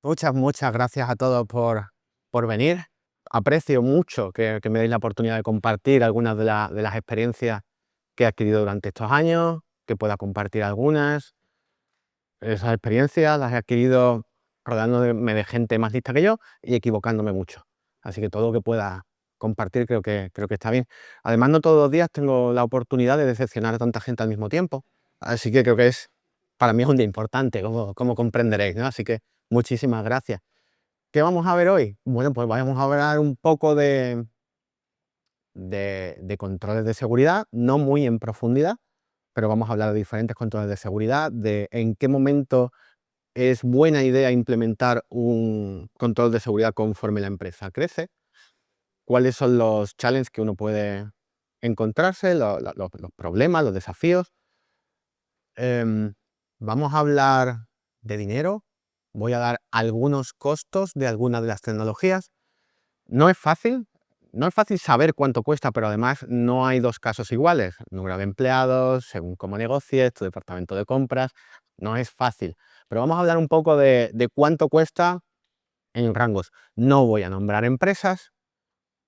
Muchas gracias a todos por venir. Aprecio mucho que me deis la oportunidad de compartir algunas de las experiencias que he adquirido durante estos años, que pueda compartir algunas. Esas experiencias las he adquirido rodeándome de gente más lista que yo y equivocándome mucho. Así que todo lo que pueda compartir creo que está bien. Además, no todos los días tengo la oportunidad de decepcionar a tanta gente al mismo tiempo. Así que creo que para mí es un día importante, como comprenderéis, ¿no? Así que muchísimas gracias. ¿Qué vamos a ver hoy? Bueno, pues vamos a hablar un poco de controles de seguridad, no muy en profundidad, pero vamos a hablar de diferentes controles de seguridad, de en qué momento es buena idea implementar un control de seguridad conforme la empresa crece, cuáles son los challenges que uno puede encontrarse, los problemas, los desafíos. Em, Vamos a hablar de dinero, voy a dar algunos costos de algunas de las tecnologías. No es fácil, no es fácil saber cuánto cuesta, pero además no hay dos casos iguales. Número de empleados, según cómo negocies, tu departamento de compras, no es fácil. Pero vamos a hablar un poco de cuánto cuesta en rangos. No voy a nombrar empresas,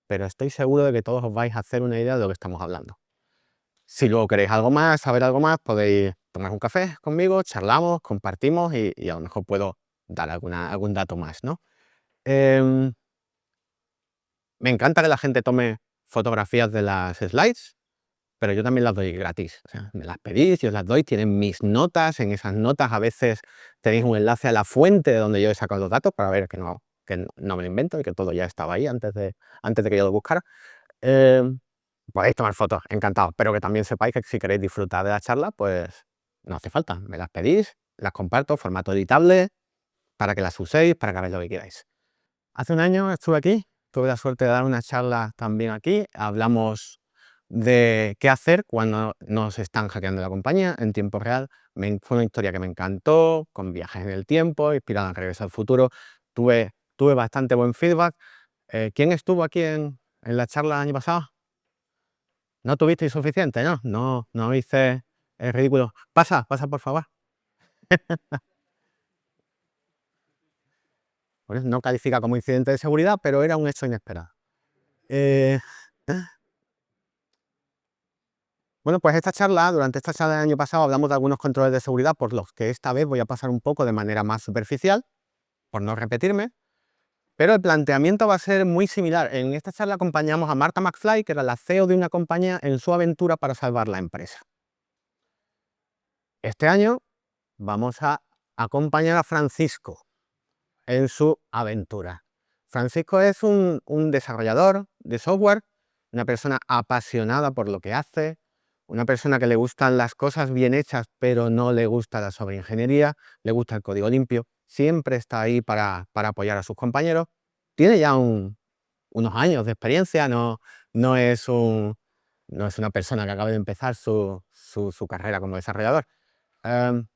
pero estoy seguro de que todos os vais a hacer una idea de lo que estamos hablando. Si luego queréis algo más, saber algo más, podéis tomar un café conmigo, charlamos, compartimos y a lo mejor puedo dar algún dato más, ¿no? Em, Me encanta que la gente tome fotografías de las slides, pero yo también las doy gratis. O sea, me las pedís, yo os las doy, tienen mis notas. En esas notas a veces tenéis un enlace a la fuente de donde yo he sacado los datos para ver que no me lo invento y que todo ya estaba ahí antes de que yo lo buscara. Eh, Podéis tomar fotos, encantado, pero que también sepáis que si queréis disfrutar de la charla, pues no hace falta. Me las pedís, las comparto, formato editable, para que las uséis, para que hagáis lo que queráis. Hace un año estuve aquí, tuve la suerte de dar una charla también aquí. Hablamos de qué hacer cuando nos están hackeando la compañía en tiempo real. Fue una historia que me encantó, con viajes en el tiempo, inspirada en Regreso al Futuro. Tuve bastante buen feedback. ¿Quién estuvo aquí en la charla el año pasado? ¿No tuvisteis suficiente, no? No hice el ridículo. Pasa por favor. Pues no califica como incidente de seguridad, pero era un hecho inesperado. Eh, Bueno, pues durante esta charla del año pasado hablamos de algunos controles de seguridad por los que esta vez voy a pasar un poco de manera más superficial, por no repetirme, pero el planteamiento va a ser muy similar. En esta charla acompañamos a Marta McFly, que era la CEO de una compañía en su aventura para salvar la empresa. Este año vamos a acompañar a Francisco en su aventura. Francisco es un desarrollador de software, una persona apasionada por lo que hace, una persona que le gustan las cosas bien hechas, pero no le gusta la sobreingeniería, le gusta el código limpio, siempre está ahí para apoyar a sus compañeros. Tiene ya unos años de experiencia, no es una persona que acabe de empezar su carrera como desarrollador. Em,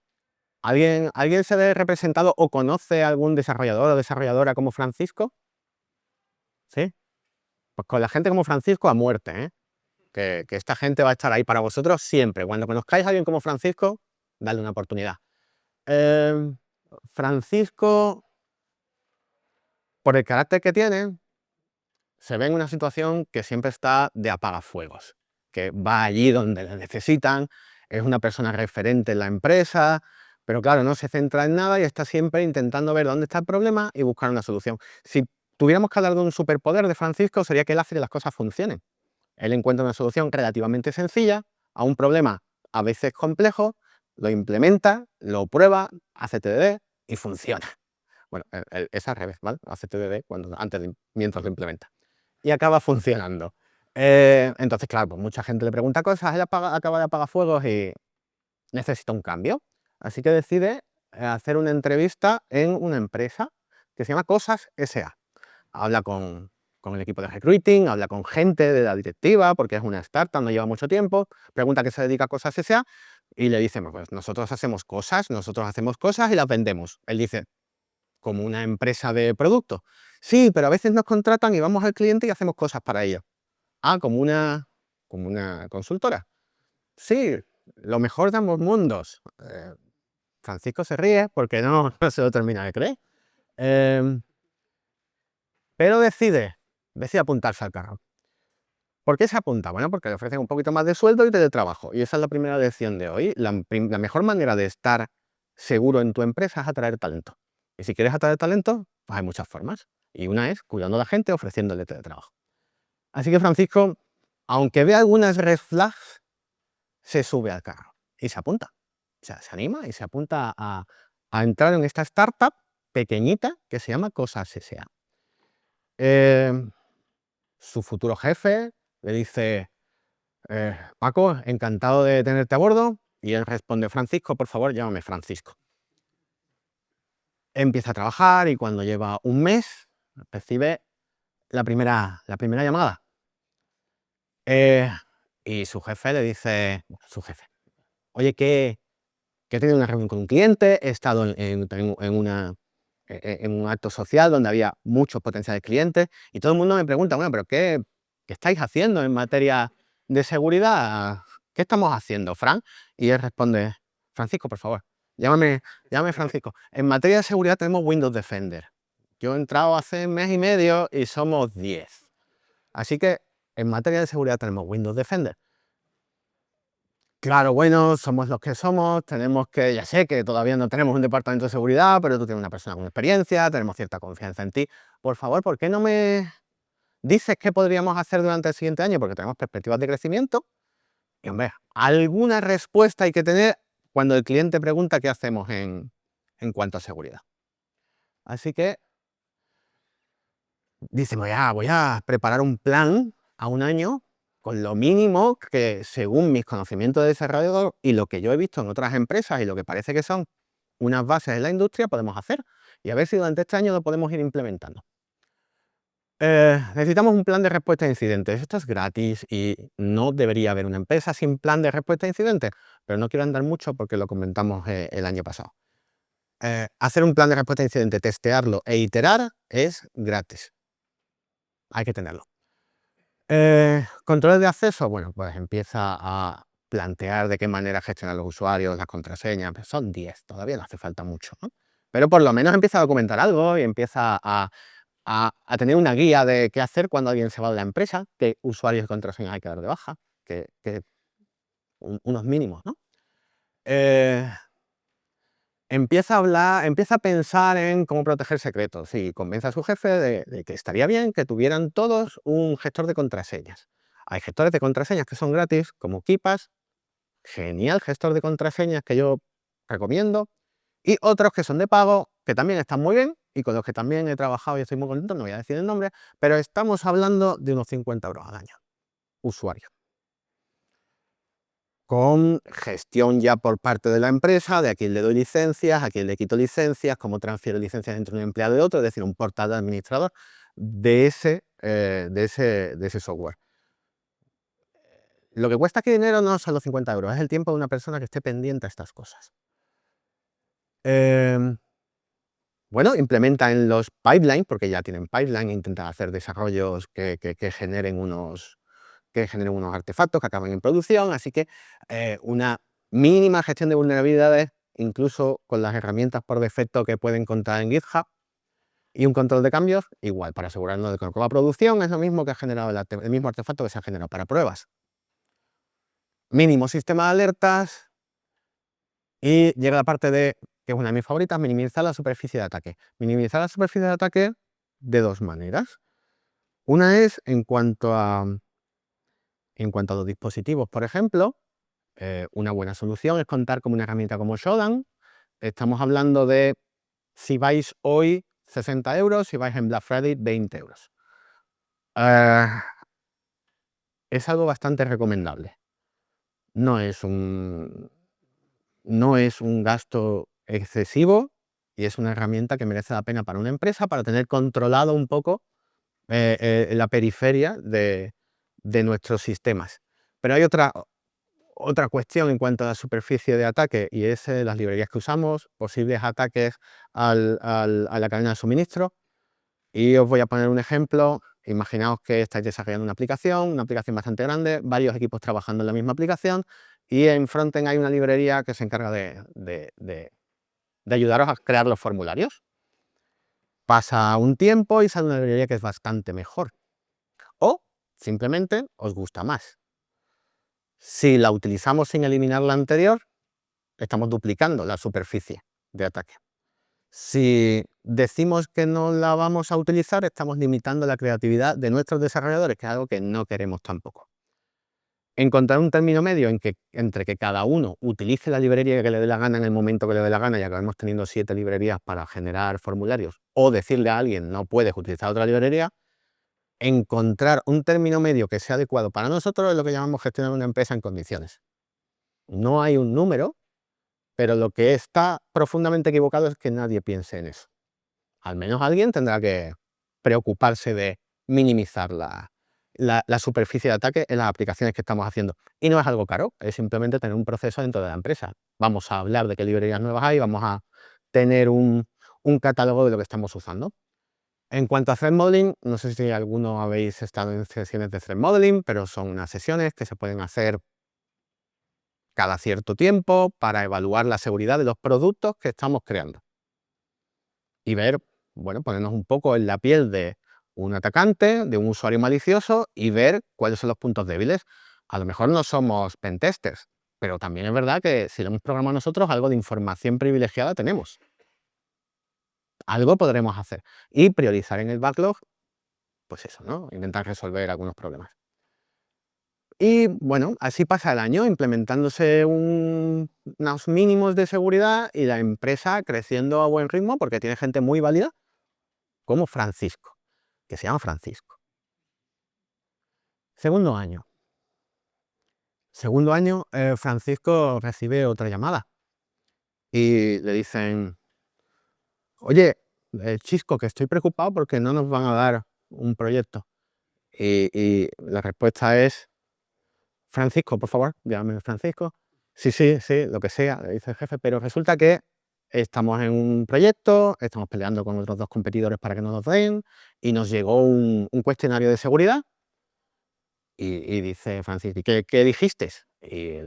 ¿Alguien se ve representado o conoce algún desarrollador o desarrolladora como Francisco? ¿Sí? Pues con la gente como Francisco a muerte, ¿eh? Que esta gente va a estar ahí para vosotros siempre. Cuando conozcáis a alguien como Francisco, dadle una oportunidad. Em, Francisco, por el carácter que tiene, se ve en una situación que siempre está de apagafuegos, que va allí donde le necesitan, es una persona referente en la empresa, pero claro, no se centra en nada y está siempre intentando ver dónde está el problema y buscar una solución. Si tuviéramos que hablar de un superpoder de Francisco, sería que él hace que las cosas funcionen. Él encuentra una solución relativamente sencilla a un problema a veces complejo, lo implementa, lo prueba, hace TDD y funciona. Bueno, es al revés, ¿vale? Hace TDD mientras lo implementa. Y acaba funcionando. Entonces, claro, pues mucha gente le pregunta cosas, él acaba de apagar fuegos y necesita un cambio. Así que decide hacer una entrevista en una empresa que se llama Cosas S.A. Habla con el equipo de recruiting, habla con gente de la directiva, porque es una startup, no lleva mucho tiempo, pregunta a qué se dedica a Cosas S.A. y le dice, pues nosotros hacemos cosas y las vendemos. Él dice, como una empresa de productos. Sí, pero a veces nos contratan y vamos al cliente y hacemos cosas para ellos. Ah, como una consultora. Sí, lo mejor de ambos mundos. Francisco se ríe porque no se lo termina de creer. Pero decide apuntarse al carro. ¿Por qué se apunta? Bueno, porque le ofrecen un poquito más de sueldo y teletrabajo. Y esa es la primera lección de hoy. La mejor manera de estar seguro en tu empresa es atraer talento. Y si quieres atraer talento, pues hay muchas formas. Y una es cuidando a la gente, ofreciéndole teletrabajo. Así que Francisco, aunque ve algunas red flags, se sube al carro y se apunta. O sea, se anima y se apunta a entrar en esta startup pequeñita que se llama Cosas S.A. Su futuro jefe le dice: Paco, encantado de tenerte a bordo. Y él responde: Francisco, por favor, llámame Francisco. Empieza a trabajar y cuando lleva un mes recibe la primera llamada. Y su jefe le dice, oye, que he tenido una reunión con un cliente, he estado en un acto social donde había muchos potenciales clientes y todo el mundo me pregunta, bueno, pero ¿qué estáis haciendo en materia de seguridad? ¿Qué estamos haciendo, Fran? Y él responde: Francisco, por favor, llámame Francisco. En materia de seguridad tenemos Windows Defender. Yo he entrado hace mes y medio y somos 10. Así que en materia de seguridad tenemos Windows Defender. Claro, bueno, somos los que somos, ya sé que todavía no tenemos un departamento de seguridad, pero tú tienes una persona con experiencia, tenemos cierta confianza en ti. Por favor, ¿por qué no me dices qué podríamos hacer durante el siguiente año? Porque tenemos perspectivas de crecimiento. Y hombre, alguna respuesta hay que tener cuando el cliente pregunta qué hacemos en cuanto a seguridad. Así que dice, voy a preparar un plan a un año con lo mínimo que, según mis conocimientos de desarrollador y lo que yo he visto en otras empresas y lo que parece que son unas bases en la industria, podemos hacer. Y a ver si durante este año lo podemos ir implementando. Necesitamos un plan de respuesta a incidentes. Esto es gratis y no debería haber una empresa sin plan de respuesta a incidentes, pero no quiero andar mucho porque lo comentamos el año pasado. Hacer un plan de respuesta a incidentes, testearlo e iterar es gratis. Hay que tenerlo. Controles de acceso, bueno, pues empieza a plantear de qué manera gestionar los usuarios, las contraseñas. Son 10, todavía no hace falta mucho, ¿no? Pero por lo menos empieza a documentar algo y empieza a tener una guía de qué hacer cuando alguien se va de la empresa, qué usuarios y contraseñas hay que dar de baja, unos mínimos, ¿no? Empieza a pensar en cómo proteger secretos y convence a su jefe de que estaría bien que tuvieran todos un gestor de contraseñas. Hay gestores de contraseñas que son gratis, como KeePass, genial gestor de contraseñas que yo recomiendo, y otros que son de pago, que también están muy bien y con los que también he trabajado y estoy muy contento, no voy a decir el nombre, pero estamos hablando de unos 50 euros al año, usuario. Con gestión ya por parte de la empresa, de a quién le doy licencias, a quién le quito licencias, cómo transfiero licencias entre un empleado y otro, es decir, un portal de administrador de ese software. Lo que cuesta aquí dinero no son los 50 euros, es el tiempo de una persona que esté pendiente a estas cosas. Bueno, implementan los pipelines, porque ya tienen pipeline, intentan hacer desarrollos que generen unos artefactos que acaben en producción, así que una mínima gestión de vulnerabilidades, incluso con las herramientas por defecto que pueden contar en GitHub, y un control de cambios, igual, para asegurarnos de que la producción es lo mismo que ha generado el mismo artefacto que se ha generado para pruebas. Mínimo sistema de alertas, y llega la parte que es una de mis favoritas, minimizar la superficie de ataque. Minimizar la superficie de ataque de dos maneras. Una es en cuanto a los dispositivos, por ejemplo. Una buena solución es contar con una herramienta como Shodan. Estamos hablando de, si vais hoy, 60 euros, si vais en Black Friday, 20 euros. Es algo bastante recomendable. No es un gasto excesivo y es una herramienta que merece la pena para una empresa, para tener controlado un poco la periferia de nuestros sistemas. Pero hay otra cuestión en cuanto a la superficie de ataque, y es las librerías que usamos, posibles ataques a la cadena de suministro. Y os voy a poner un ejemplo. Imaginaos que estáis desarrollando una aplicación bastante grande, varios equipos trabajando en la misma aplicación, y en frontend hay una librería que se encarga de ayudaros a crear los formularios. pasa un tiempo y sale una librería que es bastante mejor. O simplemente os gusta más. Si la utilizamos sin eliminar la anterior, estamos duplicando la superficie de ataque. Si decimos que no la vamos a utilizar, estamos limitando la creatividad de nuestros desarrolladores, que es algo que no queremos tampoco. Encontrar un término medio entre que cada uno utilice la librería que le dé la gana en el momento que le dé la gana, y acabemos teniendo 7 librerías para generar formularios, o decirle a alguien no puedes utilizar otra librería, encontrar un término medio que sea adecuado para nosotros es lo que llamamos gestionar una empresa en condiciones. No hay un número, pero lo que está profundamente equivocado es que nadie piense en eso. Al menos alguien tendrá que preocuparse de minimizar la superficie de ataque en las aplicaciones que estamos haciendo. Y no es algo caro, es simplemente tener un proceso dentro de la empresa. Vamos a hablar de qué librerías nuevas hay, vamos a tener un catálogo de lo que estamos usando. En cuanto a Threat Modeling, no sé si alguno habéis estado en sesiones de Threat Modeling, pero son unas sesiones que se pueden hacer cada cierto tiempo para evaluar la seguridad de los productos que estamos creando. Y ver, bueno, ponernos un poco en la piel de un atacante, de un usuario malicioso y ver cuáles son los puntos débiles. A lo mejor no somos pentesters, pero también es verdad que si lo hemos programado nosotros, algo de información privilegiada tenemos. Algo podremos hacer. Y priorizar en el backlog, pues eso, ¿no? Intentar resolver algunos problemas. Y bueno, así pasa el año, implementándose unos mínimos de seguridad y la empresa creciendo a buen ritmo porque tiene gente muy válida, como Francisco, que se llama Francisco. Segundo año. Segundo año, Francisco recibe otra llamada y le dicen, oye, Chisco, que estoy preocupado porque no nos van a dar un proyecto. Y la respuesta es, Francisco, por favor, llámame Francisco. Sí, sí, sí, lo que sea, le dice el jefe, pero resulta que estamos en un proyecto, estamos peleando con otros 2 competidores para que nos lo den, y nos llegó un cuestionario de seguridad, y dice Francisco, ¿y qué dijiste? Y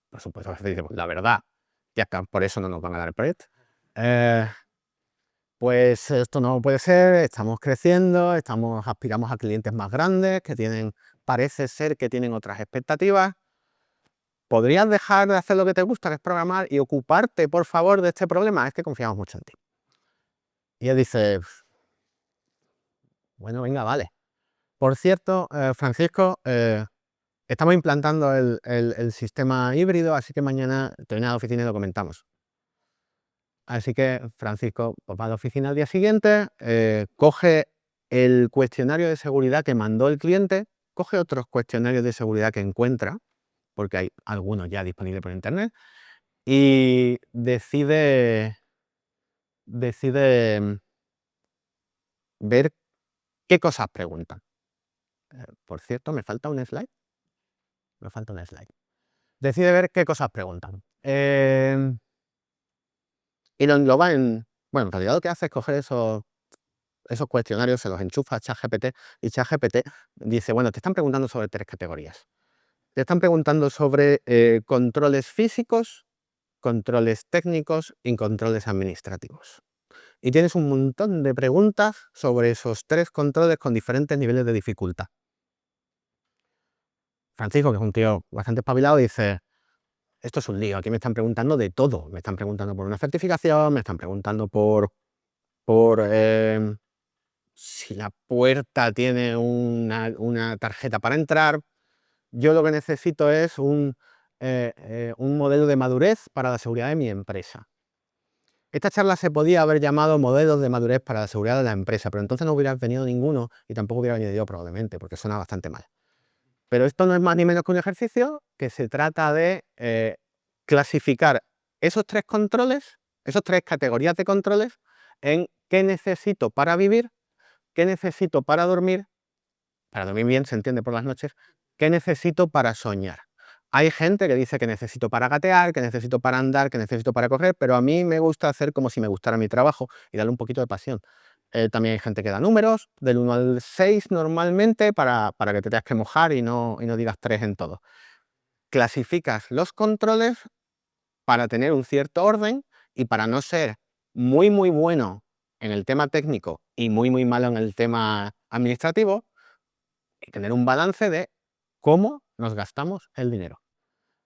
por supuesto, el jefe dice, pues la verdad, ya está, por eso no nos van a dar el proyecto. Pues esto no puede ser, estamos creciendo, aspiramos a clientes más grandes que parece ser que tienen otras expectativas. ¿Podrías dejar de hacer lo que te gusta, que es programar, y ocuparte, por favor, de este problema? Es que confiamos mucho en ti. Y él dice, bueno, venga, vale. Por cierto, Francisco, estamos implantando el sistema híbrido, así que mañana te vienes a la oficina y lo comentamos. Así que Francisco pues, va a la oficina al día siguiente, coge el cuestionario de seguridad que mandó el cliente, coge otros cuestionarios de seguridad que encuentra, porque hay algunos ya disponibles por internet, y decide ver qué cosas preguntan. Por cierto, me falta un slide. Me falta un slide. Decide ver qué cosas preguntan. Y lo engloba en... Bueno, en realidad lo que hace es coger esos cuestionarios, se los enchufa a ChatGPT, y ChatGPT dice, bueno, te están preguntando sobre 3 categorías. Te están preguntando sobre controles físicos, controles técnicos y controles administrativos. Y tienes un montón de preguntas sobre esos 3 controles con diferentes niveles de dificultad. Francisco, que es un tío bastante espabilado, dice, esto es un lío, aquí me están preguntando de todo. Me están preguntando por una certificación, me están preguntando por si la puerta tiene una tarjeta para entrar. Yo lo que necesito es un modelo de madurez para la seguridad de mi empresa. Esta charla se podía haber llamado modelos de madurez para la seguridad de la empresa, pero entonces no hubiera venido ninguno y tampoco hubiera venido yo probablemente, porque suena bastante mal. Pero esto no es más ni menos que un ejercicio que se trata de clasificar esos 3 controles, esas 3 categorías de controles, en qué necesito para vivir, qué necesito para dormir bien se entiende por las noches, qué necesito para soñar. Hay gente que dice que necesito para gatear, que necesito para andar, que necesito para correr, pero a mí me gusta hacer como si me gustara mi trabajo y darle un poquito de pasión. También hay gente que da números, del 1 al 6 normalmente, para que te tengas que mojar y no digas 3 en todo. Clasificas los controles para tener un cierto orden y para no ser muy, muy bueno en el tema técnico y muy malo en el tema administrativo, y tener un balance de cómo nos gastamos el dinero.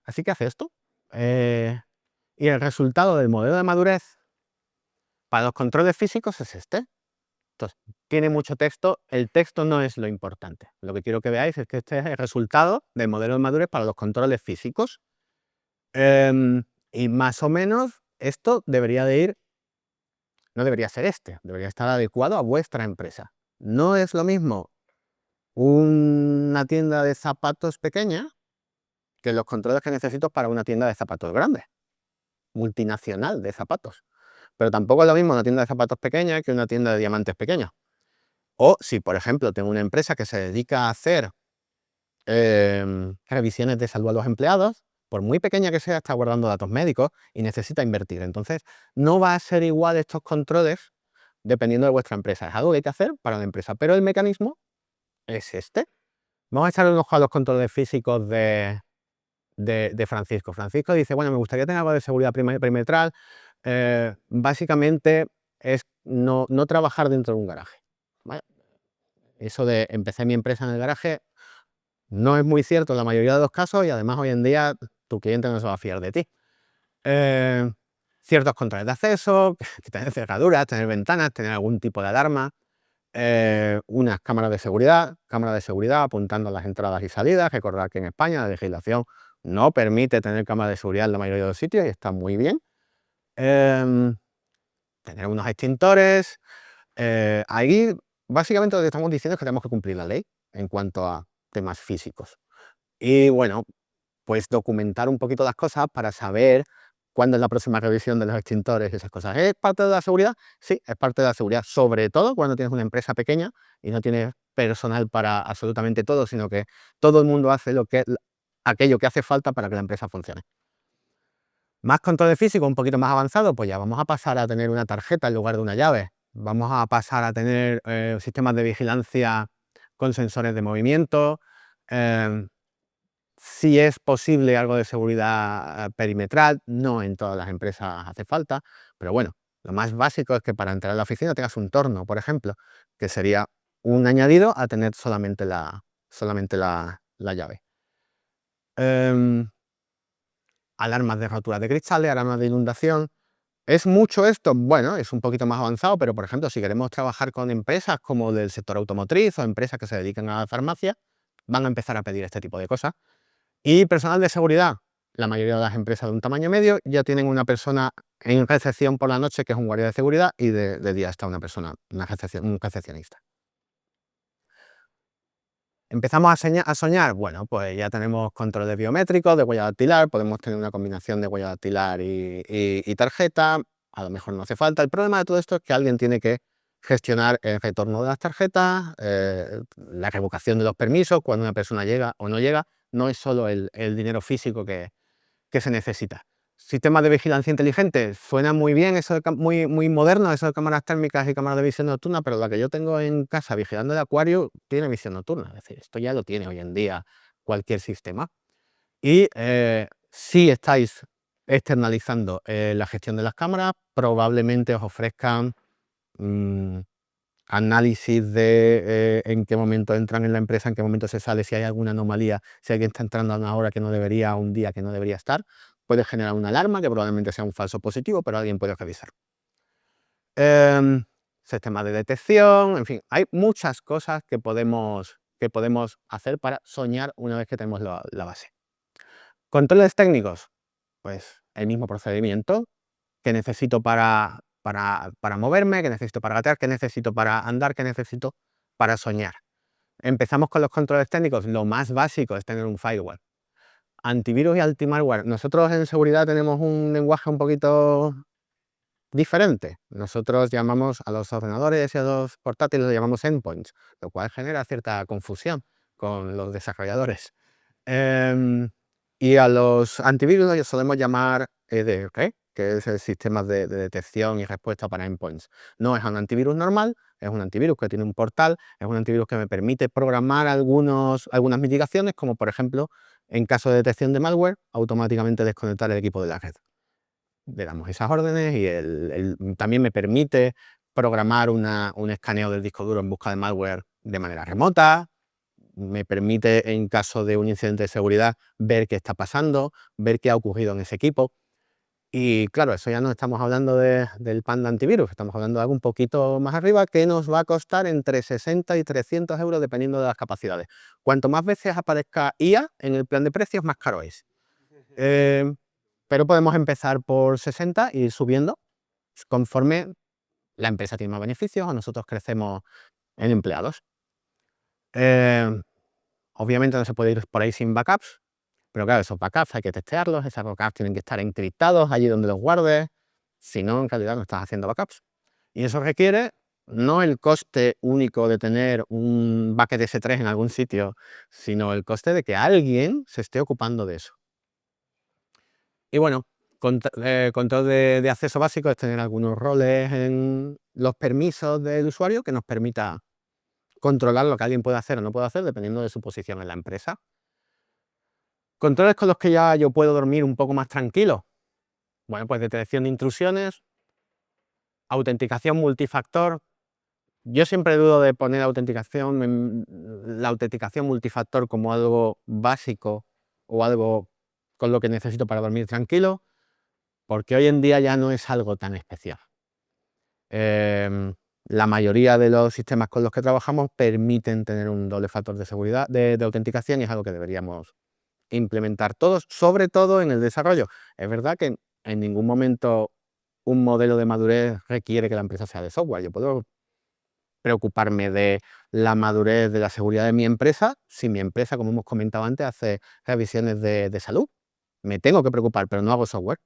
Así que hace esto. Y el resultado del modelo de madurez para los controles físicos es este. Entonces, tiene mucho texto, el texto no es lo importante. Lo que quiero que veáis es que este es el resultado del modelo de madurez para los controles físicos. Y más o menos esto debería de ir, no debería ser debería estar adecuado a vuestra empresa. No es lo mismo una tienda de zapatos pequeña que los controles que necesito para una tienda de zapatos grande, multinacional de zapatos. Pero tampoco es lo mismo una tienda de zapatos pequeña que una tienda de diamantes pequeña. O si, por ejemplo, tengo una empresa que se dedica a hacer revisiones de salud a los empleados, por muy pequeña que sea, está guardando datos médicos y necesita invertir. Entonces, no va a ser igual estos controles dependiendo de vuestra empresa. Es algo que hay que hacer para la empresa, pero el mecanismo es este. Vamos a echar un ojo a los controles físicos de Francisco. Francisco dice, bueno, me gustaría tener algo de seguridad perimetral. Básicamente es no trabajar dentro de un garaje. ¿Vale? Eso de empecé mi empresa en el garaje no es muy cierto en la mayoría de los casos y además hoy en día tu cliente no se va a fiar de ti. Ciertos controles de acceso, tener cerraduras, tener ventanas, tener algún tipo de alarma, unas cámaras de seguridad apuntando a las entradas y salidas. Recordad que en España la legislación no permite tener cámaras de seguridad en la mayoría de los sitios y está muy bien. Tener unos extintores. Ahí básicamente lo que estamos diciendo es que tenemos que cumplir la ley en cuanto a temas físicos. Y bueno, pues documentar un poquito las cosas para saber cuándo es la próxima revisión de los extintores y esas cosas. ¿Es parte de la seguridad? Sí, es parte de la seguridad, sobre todo cuando tienes una empresa pequeña y no tienes personal para absolutamente todo, sino que todo el mundo hace aquello que hace falta para que la empresa funcione. Más control físico, un poquito más avanzado, pues ya vamos a pasar a tener una tarjeta en lugar de una llave. Vamos a pasar a tener sistemas de vigilancia con sensores de movimiento. Si es posible algo de seguridad perimetral, no en todas las empresas hace falta, pero bueno, lo más básico es que para entrar a la oficina tengas un torno, por ejemplo, que sería un añadido a tener solamente la llave. Alarmas de rotura de cristales, alarmas de inundación. ¿Es mucho esto? Bueno, es un poquito más avanzado, pero por ejemplo, si queremos trabajar con empresas como del sector automotriz o empresas que se dedican a la farmacia, van a empezar a pedir este tipo de cosas. Y personal de seguridad, la mayoría de las empresas de un tamaño medio ya tienen una persona en recepción por la noche que es un guardia de seguridad y de día está una persona, un recepcionista. ¿Empezamos a soñar? Bueno, pues ya tenemos controles biométricos de huella dactilar, podemos tener una combinación de huella dactilar y tarjeta, a lo mejor no hace falta. El problema de todo esto es que alguien tiene que gestionar el retorno de las tarjetas, la revocación de los permisos, cuando una persona llega o no llega, no es solo el dinero físico que se necesita. Sistemas de vigilancia inteligente, suena muy bien, eso muy moderno, eso de cámaras térmicas y cámaras de visión nocturna, pero la que yo tengo en casa vigilando el acuario tiene visión nocturna, es decir, esto ya lo tiene hoy en día cualquier sistema. Y si estáis externalizando la gestión de las cámaras, probablemente os ofrezcan análisis de en qué momento entran en la empresa, en qué momento se sale, si hay alguna anomalía, si alguien está entrando a una hora que no debería, un día que no debería estar, puede generar una alarma que probablemente sea un falso positivo, pero alguien puede revisar. Sistemas de detección, en fin, hay muchas cosas que podemos hacer para soñar una vez que tenemos la base. Controles técnicos, pues el mismo procedimiento que necesito para moverme, que necesito para gatear, que necesito para andar, que necesito para soñar. Empezamos con los controles técnicos. Lo más básico es tener un firewall. Antivirus y anti-malware. Nosotros en seguridad tenemos un lenguaje un poquito diferente. Nosotros llamamos a los ordenadores y a los portátiles, los llamamos endpoints, lo cual genera cierta confusión con los desarrolladores. Y a los antivirus los solemos llamar EDR, que es el sistema de detección y respuesta para endpoints. No es un antivirus normal, es un antivirus que tiene un portal, es un antivirus que me permite programar algunas mitigaciones, como por ejemplo, en caso de detección de malware, automáticamente desconectar el equipo de la red. Le damos esas órdenes y también me permite programar un escaneo del disco duro en busca de malware de manera remota, me permite, en caso de un incidente de seguridad, ver qué está pasando, ver qué ha ocurrido en ese equipo. Y claro, eso ya no estamos hablando del Panda antivirus, estamos hablando de algo un poquito más arriba que nos va a costar entre 60 y 300 euros dependiendo de las capacidades. Cuanto más veces aparezca IA en el plan de precios, más caro es. Pero podemos empezar por 60 y ir subiendo conforme la empresa tiene más beneficios o nosotros crecemos en empleados. Obviamente no se puede ir por ahí sin backups, pero claro, esos backups hay que testearlos, esos backups tienen que estar encriptados allí donde los guardes, si no, en realidad no estás haciendo backups. Y eso requiere no el coste único de tener un bucket S3 en algún sitio, sino el coste de que alguien se esté ocupando de eso. Y bueno, control de acceso básico es tener algunos roles en los permisos del usuario que nos permita controlar lo que alguien puede hacer o no puede hacer dependiendo de su posición en la empresa. Controles con los que ya yo puedo dormir un poco más tranquilo. Bueno, pues detección de intrusiones, autenticación multifactor. Yo siempre dudo de poner la autenticación multifactor como algo básico o algo con lo que necesito para dormir tranquilo, porque hoy en día ya no es algo tan especial. La mayoría de los sistemas con los que trabajamos permiten tener un doble factor de seguridad, de autenticación, y es algo que deberíamos implementar todos, sobre todo en el desarrollo. Es verdad que en ningún momento un modelo de madurez requiere que la empresa sea de software. Yo puedo preocuparme de la madurez de la seguridad de mi empresa si mi empresa, como hemos comentado antes, hace revisiones de salud. Me tengo que preocupar, pero no hago software.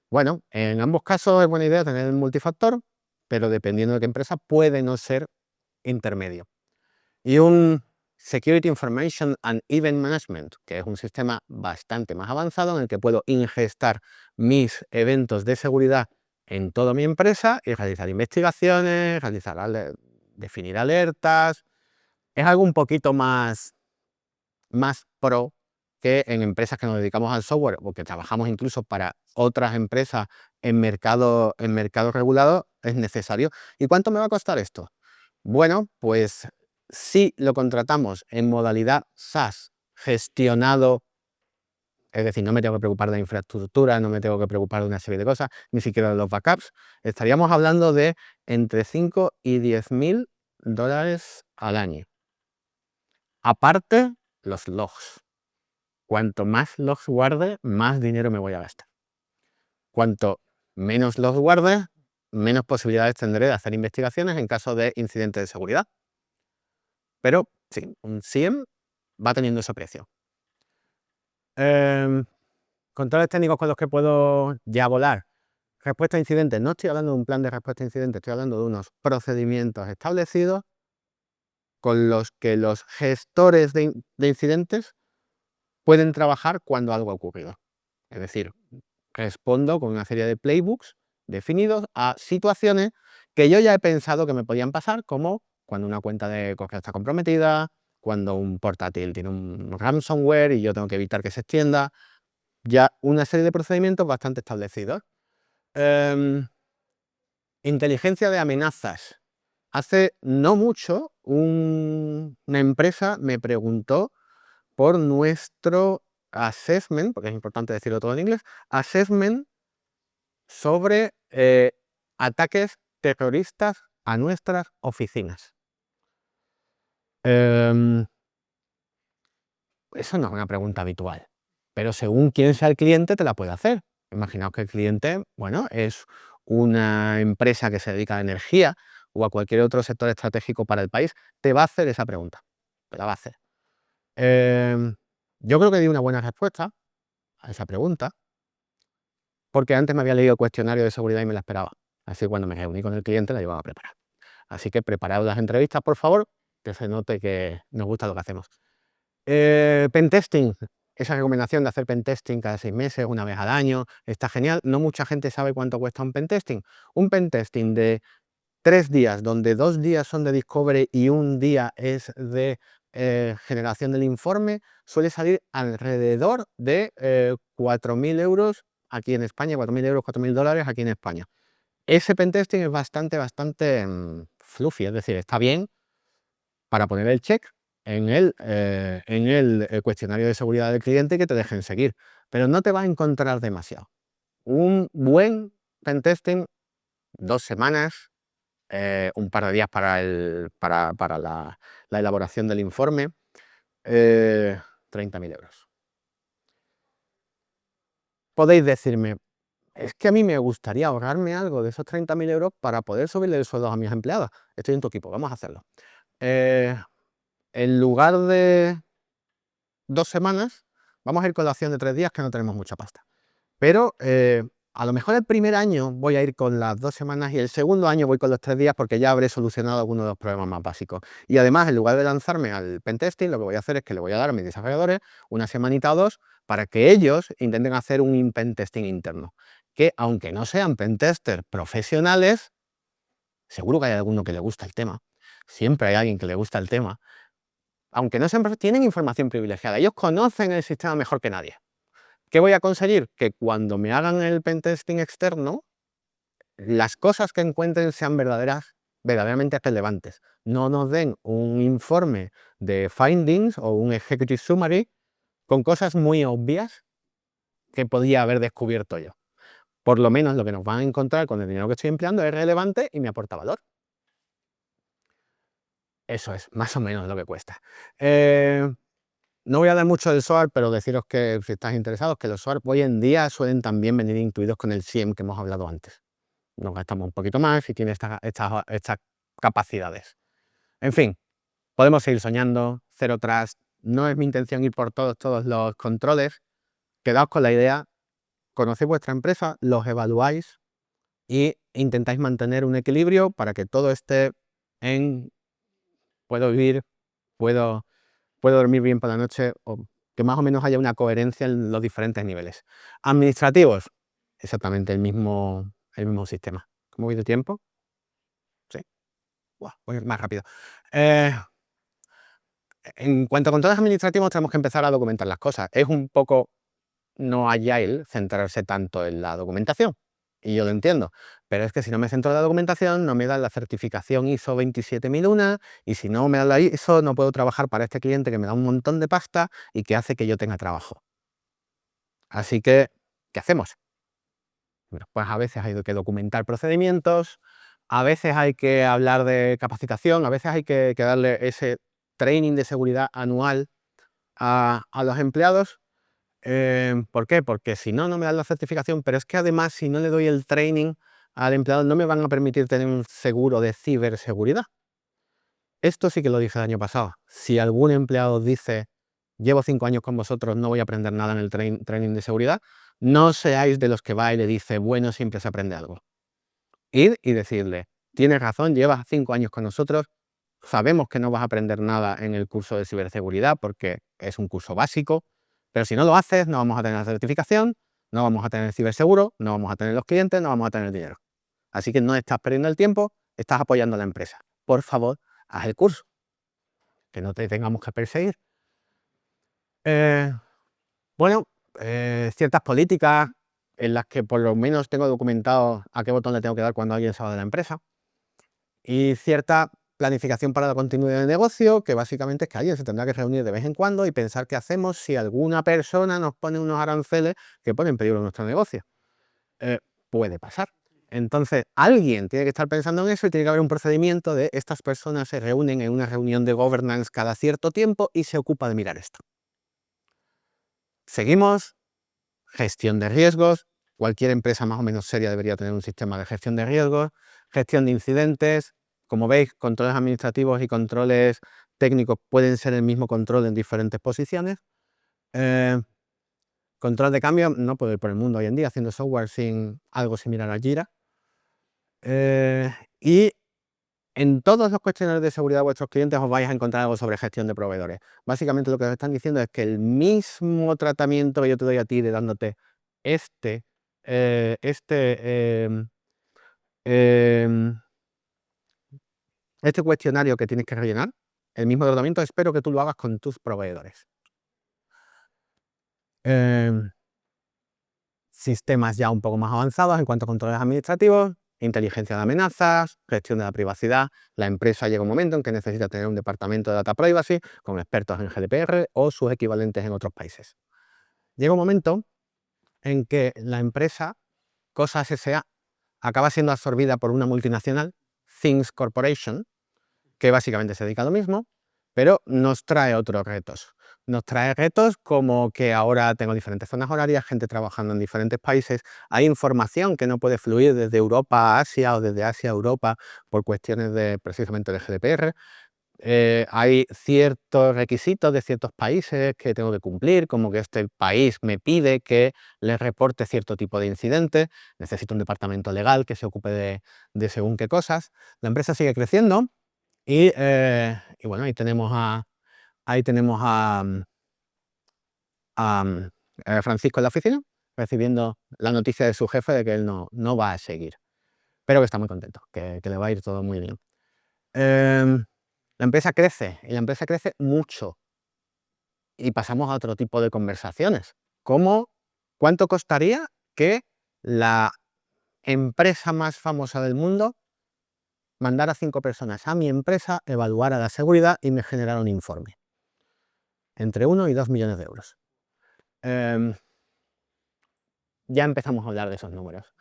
Bueno, en ambos casos es buena idea tener el multifactor, pero dependiendo de qué empresa puede no ser intermedio. Y un Security Information and Event Management, que es un sistema bastante más avanzado en el que puedo ingestar mis eventos de seguridad en toda mi empresa y realizar investigaciones, definir alertas. Es algo un poquito más pro que en empresas que nos dedicamos al software o que trabajamos incluso para otras empresas en mercado regulado es necesario. ¿Y cuánto me va a costar esto? Bueno, pues si lo contratamos en modalidad SaaS gestionado, es decir, no me tengo que preocupar de la infraestructura, no me tengo que preocupar de una serie de cosas, ni siquiera de los backups, estaríamos hablando de entre 5 y 10.000 dólares al año. Aparte, los logs. Cuanto más logs guarde, más dinero me voy a gastar. Cuanto menos logs guarde, menos posibilidades tendré de hacer investigaciones en caso de incidentes de seguridad. Pero sí, un SIEM va teniendo ese precio. Controles técnicos con los que puedo ya volar. Respuesta a incidentes. No estoy hablando de un plan de respuesta a incidentes, estoy hablando de unos procedimientos establecidos con los que los gestores de incidentes pueden trabajar cuando algo ha ocurrido. Es decir, respondo con una serie de playbooks definidos a situaciones que yo ya he pensado que me podían pasar, como cuando una cuenta de correo está comprometida, cuando un portátil tiene un ransomware y yo tengo que evitar que se extienda. Ya una serie de procedimientos bastante establecidos. Inteligencia de amenazas. Hace no mucho una empresa me preguntó por nuestro assessment, porque es importante decirlo todo en inglés, assessment sobre ataques terroristas a nuestras oficinas. Eso no es una pregunta habitual, pero según quién sea el cliente te la puede hacer. Imaginaos que el cliente, bueno, es una empresa que se dedica a la energía o a cualquier otro sector estratégico para el país, te va a hacer esa pregunta, te la va a hacer. Yo creo que di una buena respuesta a esa pregunta, porque antes me había leído el cuestionario de seguridad y me la esperaba. Así que cuando me reuní con el cliente la llevaba a preparar. Así que preparad las entrevistas, por favor, que se note que nos gusta lo que hacemos. Pentesting, esa recomendación de hacer pentesting cada 6 meses, una vez al año, está genial. No mucha gente sabe cuánto cuesta un pentesting. Un pentesting de 3 días, donde 2 días son de discovery y un día es de generación del informe, suele salir alrededor de 4.000 euros aquí en España, 4.000 euros, 4.000 dólares aquí en España. ese pentesting es bastante fluffy, es decir, está bien para poner el check en el cuestionario de seguridad del cliente y que te dejen seguir, pero no te vas a encontrar demasiado. Un buen pentesting, 2 semanas, un par de días para la elaboración del informe, 30.000 euros. Podéis decirme, es que a mí me gustaría ahorrarme algo de esos 30.000 euros para poder subirle el sueldo a mis empleados. Estoy en tu equipo, vamos a hacerlo. En lugar de 2 semanas, vamos a ir con la opción de 3 días, que no tenemos mucha pasta. Pero a lo mejor el primer año voy a ir con las 2 semanas y el segundo año voy con los 3 días porque ya habré solucionado algunos de los problemas más básicos. Y además, en lugar de lanzarme al pentesting, lo que voy a hacer es que le voy a dar a mis desarrolladores una semanita o 2 para que ellos intenten hacer un pentesting interno. Que aunque no sean pentesters profesionales, seguro que hay alguno que le gusta el tema. Siempre hay alguien que le gusta el tema. Aunque no sean tienen información privilegiada. Ellos conocen el sistema mejor que nadie. ¿Qué voy a conseguir? Que cuando me hagan el pentesting externo, las cosas que encuentren sean verdaderamente relevantes. No nos den un informe de findings o un executive summary con cosas muy obvias que podía haber descubierto yo. Por lo menos lo que nos van a encontrar con el dinero que estoy empleando es relevante y me aporta valor. Eso es más o menos lo que cuesta. No voy a dar mucho del SOAR, pero deciros que si estáis interesados, que los SOAR hoy en día suelen también venir incluidos con el SIEM que hemos hablado antes. Nos gastamos un poquito más y tiene estas capacidades. En fin, podemos seguir soñando, Zero Trust. No es mi intención ir por todos los controles. Quedaos con la idea, conocéis vuestra empresa, los evaluáis y intentáis mantener un equilibrio para que todo esté en puedo vivir, puedo dormir bien por la noche, o que más o menos haya una coherencia en los diferentes niveles. Administrativos, exactamente el mismo sistema. ¿Cómo voy de tiempo? Sí. Voy más rápido. En cuanto a controles administrativos, tenemos que empezar a documentar las cosas. Es un poco no agile centrarse tanto en la documentación. Y yo lo entiendo, pero es que si no me centro en la documentación, no me dan la certificación ISO 27001 y si no me dan la ISO, no puedo trabajar para este cliente que me da un montón de pasta y que hace que yo tenga trabajo. Así que, ¿qué hacemos? Bueno, pues a veces hay que documentar procedimientos, a veces hay que hablar de capacitación, a veces hay que darle ese training de seguridad anual a los empleados. ¿Por qué? Porque si no, no me dan la certificación, pero es que además si no le doy el training al empleado no me van a permitir tener un seguro de ciberseguridad. Esto sí que lo dije el año pasado. Si algún empleado dice, llevo 5 años con vosotros, no voy a aprender nada en el training de seguridad, no seáis de los que va y le dice, bueno, siempre se aprende algo. Id y decirle, tienes razón, llevas 5 años con nosotros, sabemos que no vas a aprender nada en el curso de ciberseguridad porque es un curso básico, pero si no lo haces, no vamos a tener la certificación, no vamos a tener ciberseguro, no vamos a tener los clientes, no vamos a tener dinero. Así que no estás perdiendo el tiempo, estás apoyando a la empresa. Por favor, haz el curso, que no te tengamos que perseguir. Bueno, ciertas políticas en las que por lo menos tengo documentado a qué botón le tengo que dar cuando alguien se va de la empresa. Y cierta planificación para la continuidad de negocio, que básicamente es que alguien se tendrá que reunir de vez en cuando y pensar qué hacemos si alguna persona nos pone unos aranceles que ponen en peligro nuestro negocio. Puede pasar. Entonces, alguien tiene que estar pensando en eso y tiene que haber un procedimiento de estas personas se reúnen en una reunión de governance cada cierto tiempo y se ocupa de mirar esto. Seguimos. Gestión de riesgos. Cualquier empresa más o menos seria debería tener un sistema de gestión de riesgos. Gestión de incidentes. Como veis, controles administrativos y controles técnicos pueden ser el mismo control en diferentes posiciones. Control de cambio, no puedo ir por el mundo hoy en día haciendo software sin algo similar a Jira. Y en todos los cuestionarios de seguridad de vuestros clientes os vais a encontrar algo sobre gestión de proveedores. Básicamente lo que os están diciendo es que el mismo tratamiento que yo te doy a ti de dándote este, eh, este, em, em, este cuestionario que tienes que rellenar, el mismo tratamiento espero que tú lo hagas con tus proveedores. Sistemas ya un poco más avanzados en cuanto a controles administrativos. inteligencia de amenazas, gestión de la privacidad. La empresa llega un momento en que necesita tener un departamento de data privacy con expertos en GDPR o sus equivalentes en otros países. Llega un momento en que la empresa, Cosas S.A., acaba siendo absorbida por una multinacional, Things Corporation, que básicamente se dedica a lo mismo, pero nos trae otros retos. Nos trae retos como que ahora tengo diferentes zonas horarias, gente trabajando en diferentes países, hay información que no puede fluir desde Europa a Asia o desde Asia a Europa por cuestiones de precisamente de GDPR. Hay ciertos requisitos de ciertos países que tengo que cumplir, como que este país me pide que le reporte cierto tipo de incidentes, necesito un departamento legal que se ocupe de según qué cosas. La empresa sigue creciendo y bueno, ahí tenemos a Francisco en la oficina, recibiendo la noticia de su jefe de que él no va a seguir, pero que está muy contento, que le va a ir todo muy bien. La empresa crece, y la empresa crece mucho, y pasamos a otro tipo de conversaciones, como ¿cuánto costaría que la empresa más famosa del mundo mandara 5 personas a mi empresa, evaluara la seguridad y me generara un informe? Entre 1 y 2 millones de euros. Ya empezamos a hablar de esos números.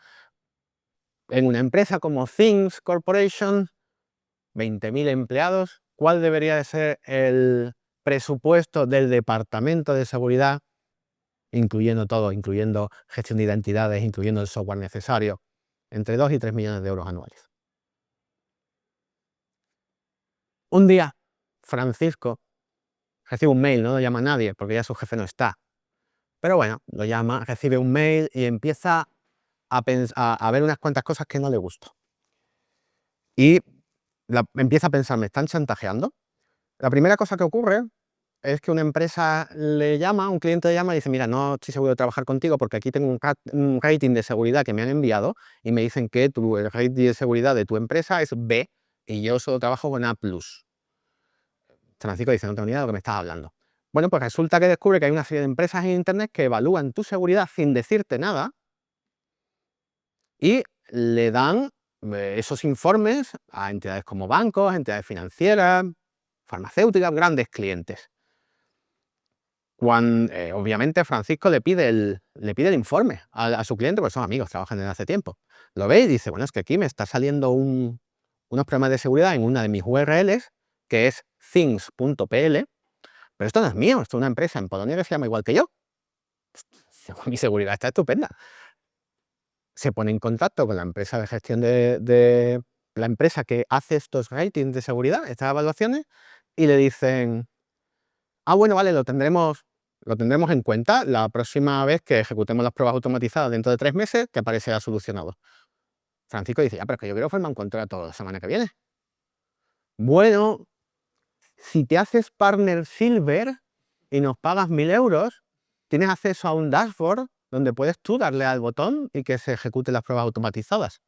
En una empresa como Things Corporation, 20.000 empleados, ¿cuál debería de ser el presupuesto del departamento de seguridad, incluyendo todo, incluyendo gestión de identidades, incluyendo el software necesario? Entre 2 y 3 millones de euros anuales. Un día, Francisco recibe un mail, no lo llama nadie porque ya su jefe no está, pero bueno, lo llama, recibe un mail y empieza a ver unas cuantas cosas que no le gustan. Y empieza a pensar, ¿me están chantajeando? La primera cosa que ocurre es que una empresa le llama, un cliente le llama y dice, mira, no estoy seguro de trabajar contigo porque aquí tengo un rating de seguridad que me han enviado y me dicen que el rating de seguridad de tu empresa es B y yo solo trabajo con A+. Francisco dice, no tengo ni idea de lo que me estás hablando. Bueno, pues resulta que descubre que hay una serie de empresas en internet que evalúan tu seguridad sin decirte nada y le dan esos informes a entidades como bancos, entidades financieras, farmacéuticas, grandes clientes. Obviamente Francisco le pide el informe a su cliente, porque son amigos, trabajan desde hace tiempo. Lo ve y dice, bueno, es que aquí me está saliendo unos problemas de seguridad en una de mis URLs, que es things.pl, pero esto no es mío, esto es una empresa en Polonia que se llama igual que yo. Mi seguridad está estupenda. Se pone en contacto con la empresa de gestión de la empresa que hace estos ratings de seguridad, estas evaluaciones, y le dicen, bueno, vale, lo tendremos en cuenta la próxima vez que ejecutemos las pruebas automatizadas dentro de 3 meses, que aparecerá solucionado. Francisco dice, pero es que yo quiero firmar un contrato la semana que viene. Bueno, si te haces partner silver y nos pagas 1.000 euros, tienes acceso a un dashboard donde puedes tú darle al botón y que se ejecuten las pruebas automatizadas.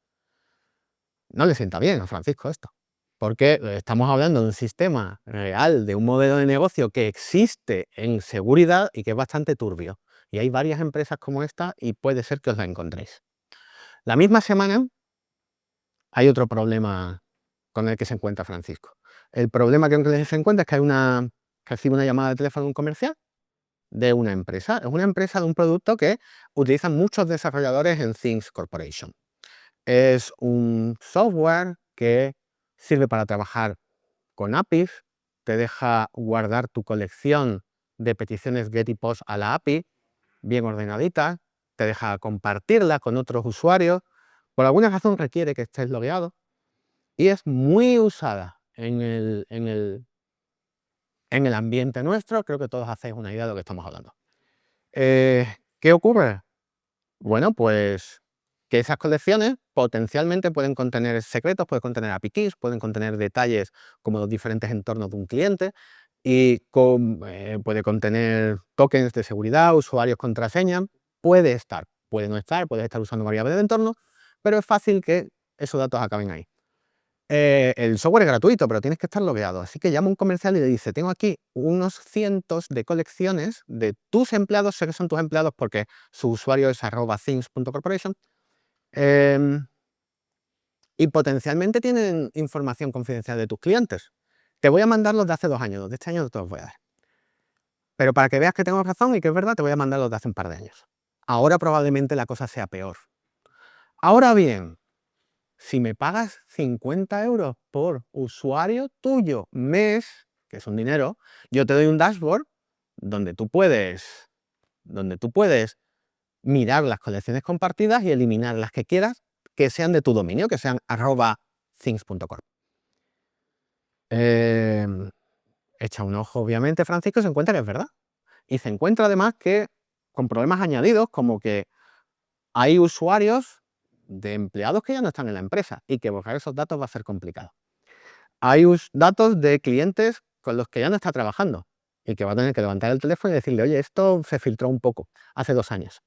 No le sienta bien a Francisco esto, porque estamos hablando de un sistema real, de un modelo de negocio que existe en seguridad y que es bastante turbio. Y hay varias empresas como esta y puede ser que os la encontréis. La misma semana hay otro problema con el que se encuentra Francisco. El problema que se encuentra es que recibe una llamada de teléfono de un comercial de una empresa. Es una empresa de un producto que utilizan muchos desarrolladores en Things Corporation. Es un software que sirve para trabajar con APIs, te deja guardar tu colección de peticiones GET y POST a la API, bien ordenadita, te deja compartirla con otros usuarios, por alguna razón requiere que estés logueado, y es muy usada en el ambiente nuestro. Creo que todos hacéis una idea de lo que estamos hablando. ¿Qué ocurre? Bueno, pues que esas colecciones potencialmente pueden contener secretos, pueden contener API keys, pueden contener detalles como los diferentes entornos de un cliente y puede contener tokens de seguridad, usuarios, contraseñas. Puede estar, puede no estar, puede estar usando variables de entorno, pero es fácil que esos datos acaben ahí. El software es gratuito, pero tienes que estar logueado. Así que llama a un comercial y le dice, tengo aquí unos cientos de colecciones de tus empleados, sé que son tus empleados porque su usuario es @things.corporation. y potencialmente tienen información confidencial de tus clientes. Te voy a mandar los de hace 2 años, los de este año no te los voy a dar. Pero para que veas que tengo razón y que es verdad, te voy a mandar los de hace un par de años. Ahora probablemente la cosa sea peor. Ahora bien, si me pagas 50 euros por usuario tuyo mes, que es un dinero, yo te doy un dashboard donde tú puedes mirar las colecciones compartidas y eliminar las que quieras que sean de tu dominio, que sean @things.com. Echa un ojo, obviamente, Francisco, y se encuentra que es verdad. Y se encuentra además que con problemas añadidos, como que hay usuarios de empleados que ya no están en la empresa y que borrar esos datos va a ser complicado. Hay datos de clientes con los que ya no está trabajando y que va a tener que levantar el teléfono y decirle, oye, esto se filtró un poco hace 2 años.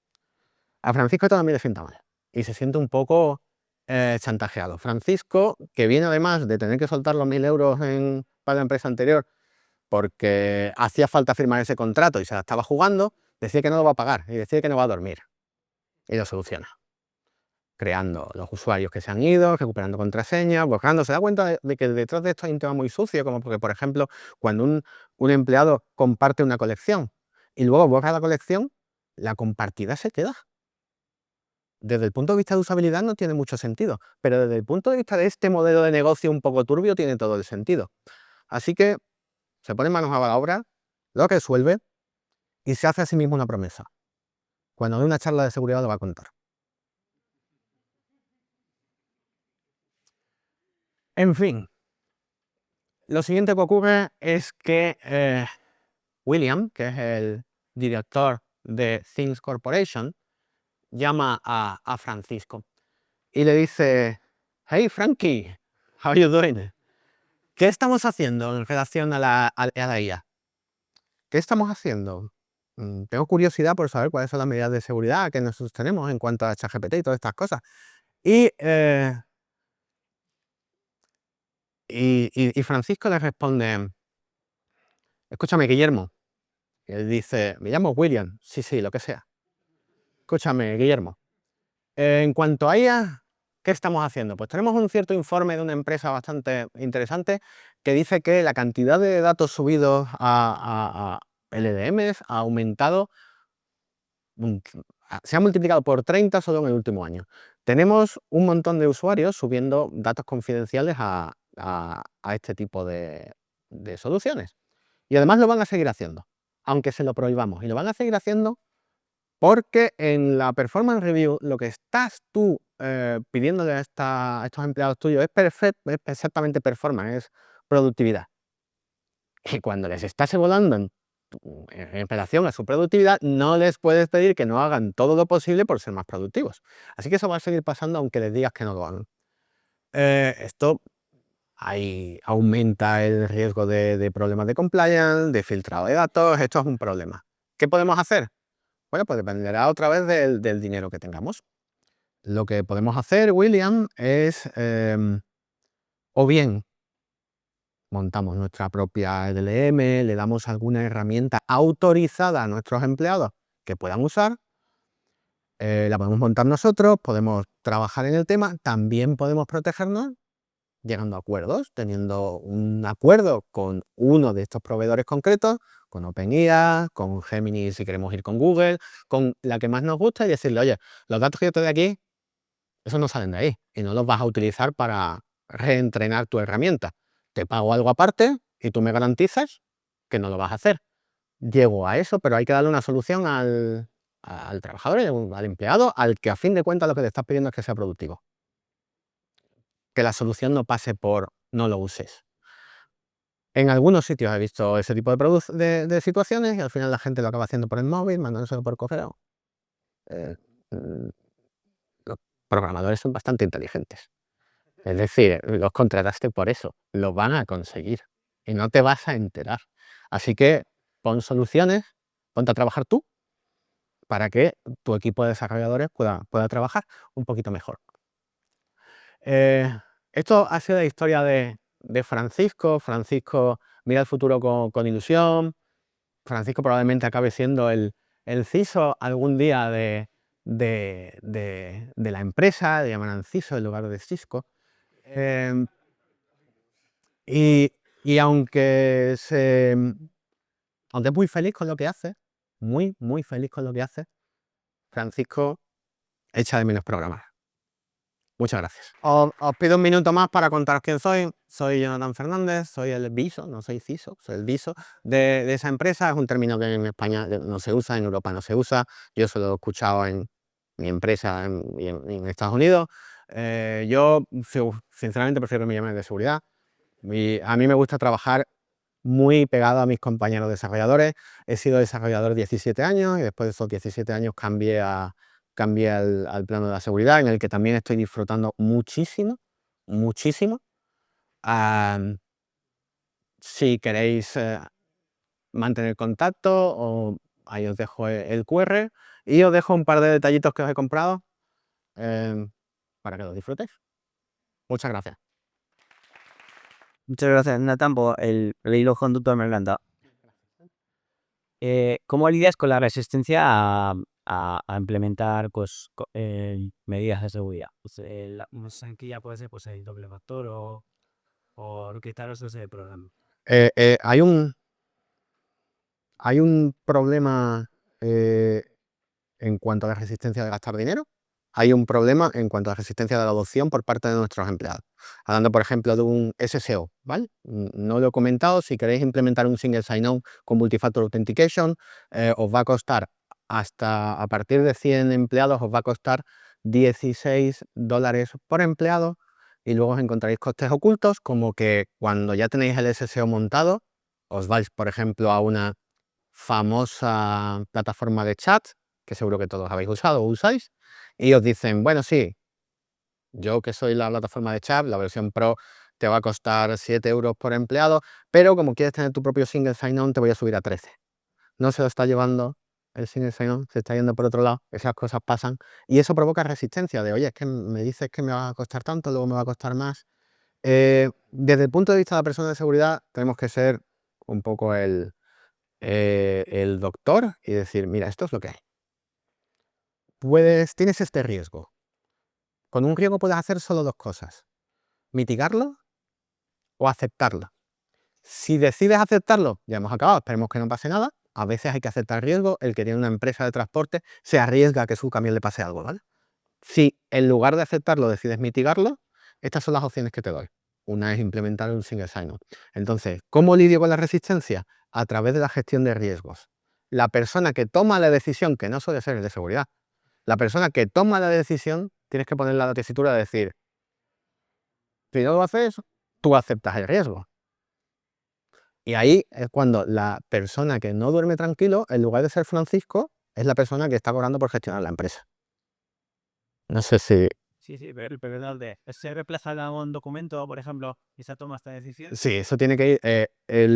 A Francisco esto también le sienta mal y se siente un poco chantajeado. Francisco, que viene además de tener que soltar los 1.000 euros para la empresa anterior porque hacía falta firmar ese contrato y se la estaba jugando, decía que no lo va a pagar y decía que no va a dormir. Y lo soluciona, creando los usuarios que se han ido, recuperando contraseñas, borrando. Se da cuenta de que detrás de esto hay un tema muy sucio, como porque, por ejemplo, cuando un empleado comparte una colección y luego borra la colección, la compartida se queda. Desde el punto de vista de usabilidad no tiene mucho sentido, pero desde el punto de vista de este modelo de negocio un poco turbio tiene todo el sentido. Así que se pone manos a la obra, lo resuelve y se hace a sí mismo una promesa. Cuando dé una charla de seguridad lo va a contar. En fin, lo siguiente que ocurre es que William, que es el director de Things Corporation, llama a Francisco y le dice, hey Frankie, how you doing? ¿Qué estamos haciendo en relación a la IA? ¿Qué estamos haciendo? Tengo curiosidad por saber cuáles son las medidas de seguridad que nosotros tenemos en cuanto a ChatGPT y todas estas cosas. Y Francisco le responde, escúchame, Guillermo. Y él dice, me llamo William. Sí, sí, lo que sea. Escúchame, Guillermo. En cuanto a IA, ¿qué estamos haciendo? Pues tenemos un cierto informe de una empresa bastante interesante que dice que la cantidad de datos subidos a LLMs ha aumentado, se ha multiplicado por 30 solo en el último año. Tenemos un montón de usuarios subiendo datos confidenciales a este tipo de soluciones. Y además lo van a seguir haciendo, aunque se lo prohibamos. Y lo van a seguir haciendo porque en la Performance Review lo que estás tú pidiéndole a estos empleados tuyos es exactamente performance, es productividad. Y cuando les estás evaluando en relación a su productividad, no les puedes pedir que no hagan todo lo posible por ser más productivos. Así que eso va a seguir pasando aunque les digas que no lo hagan. Esto aumenta el riesgo de problemas de compliance, de filtrado de datos. Esto es un problema. ¿Qué podemos hacer? Bueno, pues dependerá otra vez del dinero que tengamos. Lo que podemos hacer, William, es o bien montamos nuestra propia LLM, le damos alguna herramienta autorizada a nuestros empleados que puedan usar, la podemos montar nosotros, podemos trabajar en el tema, también podemos protegernos llegando a acuerdos, teniendo un acuerdo con uno de estos proveedores concretos, con OpenIA, con Gemini si queremos ir con Google, con la que más nos gusta y decirle, oye, los datos que yo te doy aquí, esos no salen de ahí y no los vas a utilizar para reentrenar tu herramienta. Te pago algo aparte y tú me garantizas que no lo vas a hacer. Llego a eso, pero hay que darle una solución al trabajador, al empleado, al que a fin de cuentas lo que te estás pidiendo es que sea productivo. Que la solución no pase por no lo uses. En algunos sitios he visto ese tipo de situaciones y al final la gente lo acaba haciendo por el móvil, mandándoselo por correo. Eh, mm, los programadores son bastante inteligentes. Es decir, los contrataste por eso, lo van a conseguir y no te vas a enterar. Así que pon soluciones, ponte a trabajar tú para que tu equipo de desarrolladores pueda trabajar un poquito mejor. Esto ha sido la historia de Francisco. Francisco mira el futuro con ilusión. Francisco probablemente acabe siendo el CISO algún día de la empresa, le llamarán CISO en lugar de Cisco. Em, y aunque aunque es muy feliz con lo que hace, muy feliz con lo que hace, Francisco echa de menos programar. Muchas gracias. Os pido un minuto más para contaros quién soy. Soy Jonathan Fernández, soy el viso, no soy CISO, soy el viso de esa empresa. Es un término que en España no se usa, en Europa no se usa. Yo solo lo he escuchado en mi empresa y en Estados Unidos. Yo, sinceramente, prefiero que me llamen de seguridad. A mí me gusta trabajar muy pegado a mis compañeros desarrolladores. He sido desarrollador 17 años y después de esos 17 años cambié al plano de la seguridad, en el que también estoy disfrutando muchísimo, muchísimo. Si queréis mantener contacto, ahí os dejo el QR y os dejo un par de detallitos que os he comprado para que los disfrutéis. Muchas gracias. Muchas gracias, Nathan, por el hilo conductor, me encanta. ¿Cómo lidias con la resistencia a implementar medidas de seguridad? Pues, una sencilla puede ser pues, el doble factor o encriptar los de programa. Hay un problema en cuanto a la resistencia de gastar dinero. Hay un problema en cuanto a la resistencia de la adopción por parte de nuestros empleados. Hablando, por ejemplo, de un SSO, ¿vale? No lo he comentado, si queréis implementar un single sign-on con multifactor authentication, os va a costar a partir de 100 empleados, os va a costar $16 por empleado, y luego os encontraréis costes ocultos, como que cuando ya tenéis el SSO montado, os vais, por ejemplo, a una famosa plataforma de chat, que seguro que todos habéis usado o usáis, y os dicen, bueno, sí, yo que soy la plataforma de chat, la versión Pro te va a costar 7 euros por empleado, pero como quieres tener tu propio single sign-on, te voy a subir a 13. No se lo está llevando el single sign-on, se está yendo por otro lado, esas cosas pasan, y eso provoca resistencia de, oye, es que me dices que me va a costar tanto, luego me va a costar más. Desde el punto de vista de la persona de seguridad, tenemos que ser un poco el doctor y decir, mira, esto es lo que hay. Tienes este riesgo. Con un riesgo puedes hacer solo dos cosas: mitigarlo o aceptarlo. Si decides aceptarlo, ya hemos acabado, esperemos que no pase nada. A veces hay que aceptar riesgo. El que tiene una empresa de transporte se arriesga a que su camión le pase algo, ¿vale? Si en lugar de aceptarlo decides mitigarlo, estas son las opciones que te doy. Una es implementar un single sign-on. Entonces, ¿cómo lidio con la resistencia? A través de la gestión de riesgos. La persona que toma la decisión, que no suele ser el de seguridad, la persona que toma la decisión, tienes que poner la tesitura de decir, si no lo haces, tú aceptas el riesgo. Y ahí es cuando la persona que no duerme tranquilo, en lugar de ser Francisco, es la persona que está cobrando por gestionar la empresa. No sé si... Sí, pero de se reemplaza en un documento, por ejemplo, y se toma esta decisión. Sí, eso tiene que ir.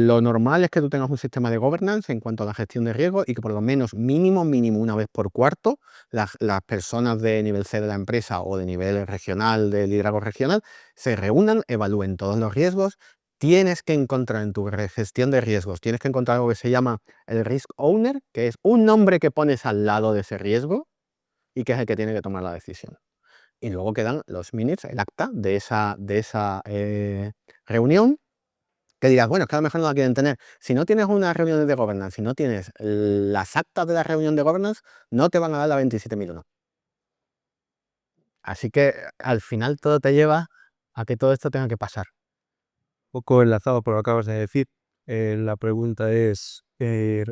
Lo normal es que tú tengas un sistema de governance en cuanto a la gestión de riesgos y que por lo menos mínimo una vez por cuarto, las personas de nivel C de la empresa o de nivel regional, de liderazgo regional, se reúnan, evalúen todos los riesgos. Tienes que encontrar en tu gestión de riesgos, tienes que encontrar algo que se llama el Risk Owner, que es un nombre que pones al lado de ese riesgo y que es el que tiene que tomar la decisión. Y luego quedan los minutes, el acta de esa reunión, que dirás, bueno, es que a lo mejor no la quieren tener. Si no tienes una reunión de governance, si no tienes las actas de la reunión de governance, no te van a dar la 27.001. Así que al final todo te lleva a que todo esto tenga que pasar. Poco enlazado por lo que acabas de decir, la pregunta es, ¿qué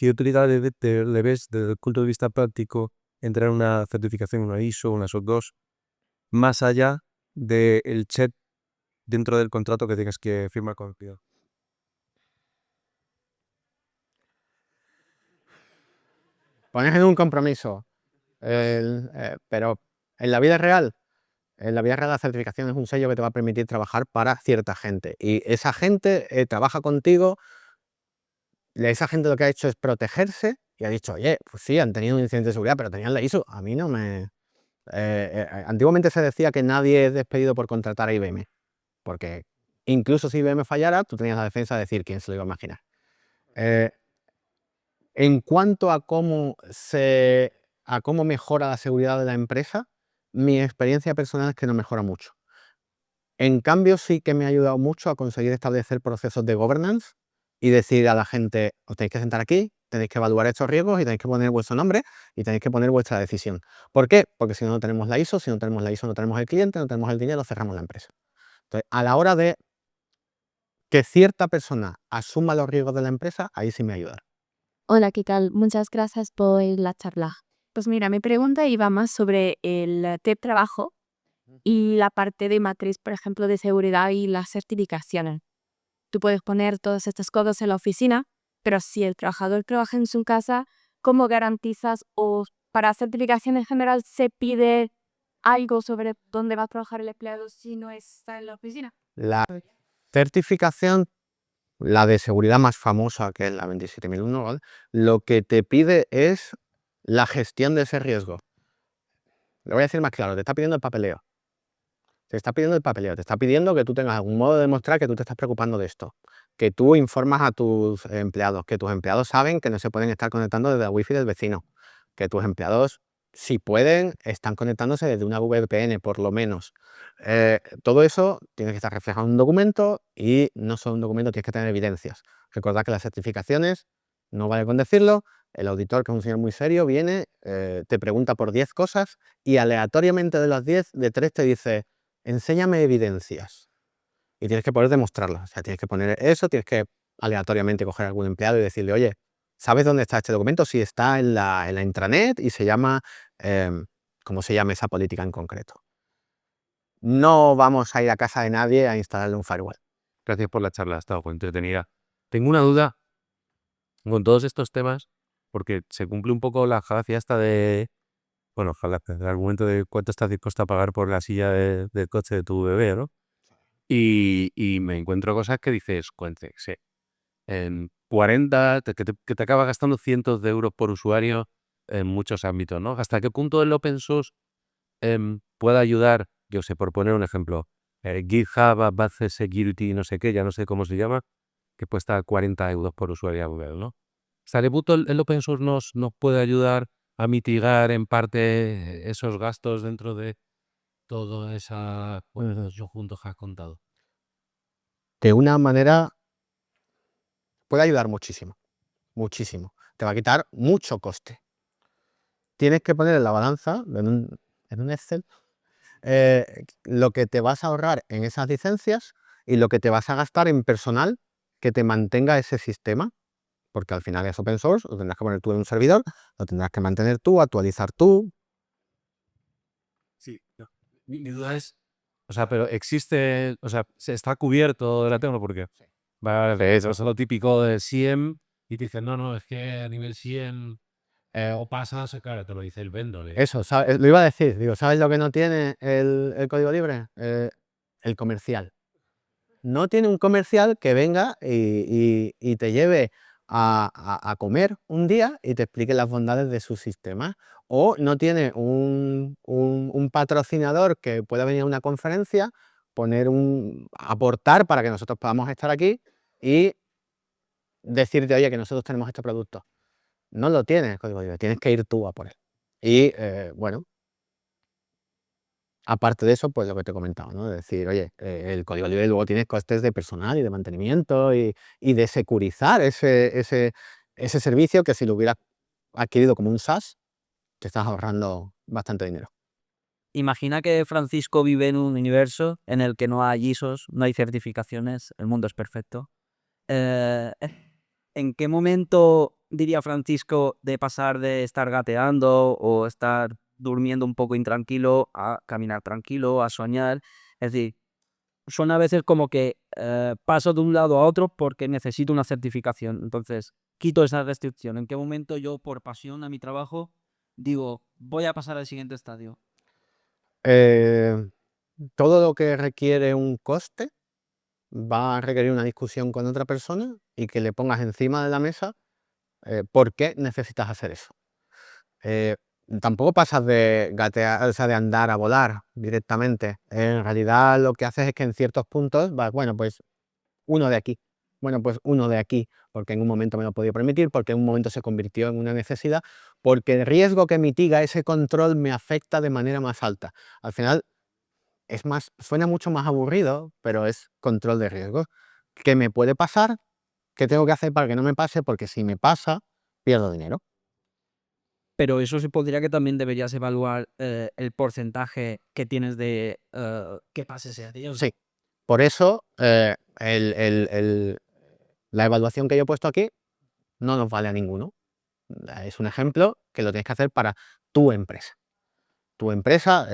utilidad le ves desde el punto de vista práctico entrar en una certificación, una ISO, una SOC 2, más allá del check dentro del contrato que tengas que firmar con el cliente? Pones en un compromiso, pero en la vida real, la certificación es un sello que te va a permitir trabajar para cierta gente. Y esa gente trabaja contigo. Esa gente lo que ha hecho es protegerse y ha dicho, oye, pues sí, han tenido un incidente de seguridad, pero tenían la ISO. A mí no me... antiguamente se decía que nadie es despedido por contratar a IBM, porque incluso si IBM fallara, tú tenías la defensa de decir quién se lo iba a imaginar. En cuanto a cómo mejora la seguridad de la empresa, mi experiencia personal es que no mejora mucho. En cambio, sí que me ha ayudado mucho a conseguir establecer procesos de governance y decir a la gente, os tenéis que sentar aquí, tenéis que evaluar estos riesgos y tenéis que poner vuestro nombre y tenéis que poner vuestra decisión. ¿Por qué? Porque si no, no tenemos la ISO, si no tenemos la ISO, no tenemos el cliente, no tenemos el dinero, cerramos la empresa. Entonces, a la hora de que cierta persona asuma los riesgos de la empresa, ahí sí me ayuda. Hola, ¿qué tal? Muchas gracias por la charla. Pues mira, mi pregunta iba más sobre el trabajo y la parte de matriz, por ejemplo, de seguridad y las certificaciones. Tú puedes poner todas estas cosas en la oficina, pero si el trabajador trabaja en su casa, ¿cómo garantizas o para certificación en general se pide algo sobre dónde va a trabajar el empleado si no está en la oficina? La certificación, la de seguridad más famosa, que es la 27001, ¿vale? Lo que te pide es la gestión de ese riesgo. Le voy a decir más claro, te está pidiendo el papeleo. Te está pidiendo el papeleo, te está pidiendo que tú tengas algún modo de demostrar que tú te estás preocupando de esto, que tú informas a tus empleados, que tus empleados saben que no se pueden estar conectando desde la wifi del vecino, que tus empleados, si pueden, están conectándose desde una VPN por lo menos. Todo eso tiene que estar reflejado en un documento y no solo un documento, tienes que tener evidencias. Recordad que las certificaciones, no vale con decirlo, el auditor, que es un señor muy serio, viene, te pregunta por 10 cosas y aleatoriamente de las 10, de 3 te dice: enséñame evidencias. Y tienes que poder demostrarlas. O sea, tienes que poner eso, tienes que aleatoriamente coger a algún empleado y decirle: oye, ¿sabes dónde está este documento? Si está en la intranet y se llama, ¿cómo se llama esa política en concreto? No vamos a ir a casa de nadie a instalarle un firewall. Gracias por la charla, ha estado entretenida. Tengo una duda con todos estos temas, porque se cumple un poco la falacia esta de, bueno, falacia, el argumento de cuánto estás dispuesto a pagar por la silla del coche de tu bebé, ¿no? Y me encuentro cosas que dices, sí, en 40, que te acaba gastando cientos de euros por usuario en muchos ámbitos, ¿no? ¿Hasta qué punto el open source puede ayudar? Yo sé, por poner un ejemplo, GitHub Advanced Security, no sé qué, ya no sé cómo se llama, que cuesta 40 euros por usuario a Google, ¿no? ¿Hasta qué punto el open source nos puede ayudar a mitigar en parte esos gastos dentro de todo esa yo juntos que has contado? De una manera puede ayudar muchísimo, muchísimo. Te va a quitar mucho coste. Tienes que poner en la balanza, en un Excel, lo que te vas a ahorrar en esas licencias y lo que te vas a gastar en personal que te mantenga ese sistema, porque al final es open source, lo tendrás que poner tú en un servidor, lo tendrás que mantener tú, actualizar tú. Sí, no. Mi duda es, o sea, pero existe, o sea, se está cubierto de la tecnología, porque Sí. vale, eso es lo típico de SIEM y te dicen, no, es que a nivel SIEM o pasas, claro, te lo dice el vendor. Eso, lo iba a decir, digo, ¿sabes lo que no tiene el código libre? El comercial. No tiene un comercial que venga y te lleve a comer un día y te explique las bondades de su sistema. O no tiene un patrocinador que pueda venir a una conferencia, aportar para que nosotros podamos estar aquí y decirte: oye, que nosotros tenemos este producto. No lo tienes el código libre, tienes que ir tú a por él. Y bueno, aparte de eso, pues lo que te he comentado, ¿no? Es decir, oye, el código libre luego tiene costes de personal y de mantenimiento y de securizar ese servicio, que si lo hubieras adquirido como un SaaS, te estás ahorrando bastante dinero. Imagina que Francisco vive en un universo en el que no hay ISOs, no hay certificaciones, el mundo es perfecto. Eh, ¿En qué momento diría Francisco de pasar de estar gateando o estar durmiendo un poco intranquilo a caminar tranquilo, a soñar? Es decir, suena a veces como que paso de un lado a otro porque necesito una certificación. Entonces, quito esa restricción. ¿En qué momento yo, por pasión a mi trabajo, digo, voy a pasar al siguiente estadio? Eh, Todo lo que requiere un coste va a requerir una discusión con otra persona y que le pongas encima de la mesa por qué necesitas hacer eso. Eh, Tampoco pasas de gatear, o sea, de andar a volar directamente. En realidad lo que haces es que en ciertos puntos vas, bueno, pues uno de aquí, bueno, pues uno de aquí, porque en un momento me lo podía permitir, porque en un momento se convirtió en una necesidad, porque el riesgo que mitiga ese control me afecta de manera más alta. Al final, suena mucho más aburrido, pero es control de riesgos. ¿Qué me puede pasar? ¿Qué tengo que hacer para que no me pase? Porque si me pasa, pierdo dinero. Pero eso supondría que también deberías evaluar el porcentaje que tienes de que pase ese riesgo. Sí. Por eso, la evaluación que yo he puesto aquí no nos vale a ninguno. Es un ejemplo que lo tienes que hacer para tu empresa. Tu empresa,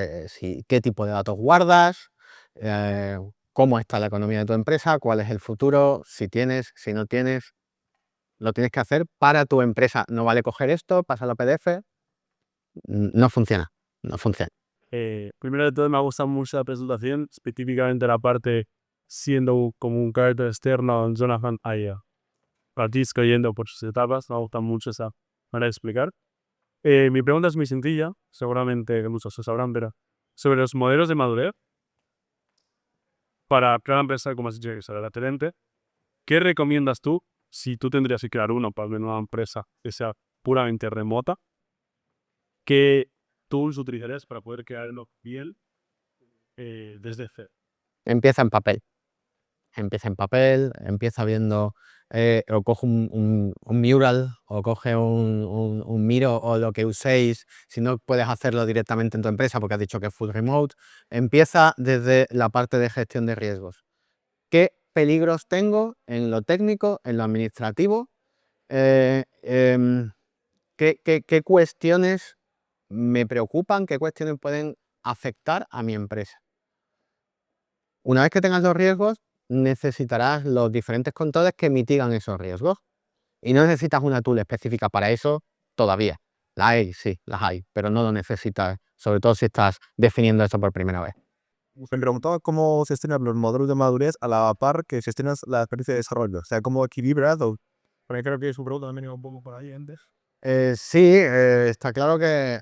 qué tipo de datos guardas, cómo está la economía de tu empresa, cuál es el futuro, si tienes, si no tienes. Lo tienes que hacer para tu empresa. No vale coger esto, pasarlo a PDF. No funciona. No funciona. Primero de todo, me ha gustado mucho la presentación, específicamente la parte siendo como un carácter externo, Jonathan Aya. Francisco yendo por sus etapas, me ha gustado mucho esa manera de explicar. Mi pregunta es muy sencilla, seguramente que muchos lo sabrán, pero sobre los modelos de madurez para cada empresa, como has dicho, que será referente, ¿qué recomiendas tú si tú tendrías que crear uno para una nueva empresa que sea puramente remota? ¿Qué tools utilizarías para poder crearlo bien desde cero? Empieza en papel. Empieza viendo, o coge un mural, o coge un Miro, o lo que uséis. Si no puedes hacerlo directamente en tu empresa porque has dicho que es full remote, empieza desde la parte de gestión de riesgos. ¿Qué peligros tengo en lo técnico, en lo administrativo? ¿Qué cuestiones me preocupan? ¿Qué cuestiones pueden afectar a mi empresa? Una vez que tengas los riesgos, necesitarás los diferentes controles que mitigan esos riesgos. Y no necesitas una tool específica para eso todavía. La hay, sí, las hay, pero no lo necesitas, sobre todo si estás definiendo eso por primera vez. Me preguntaba cómo gestionar los modelos de madurez a la par que gestionas la experiencia de desarrollo. O sea, cómo equilibras, porque creo que su pregunta también iba un poco por ahí antes. Sí, está claro que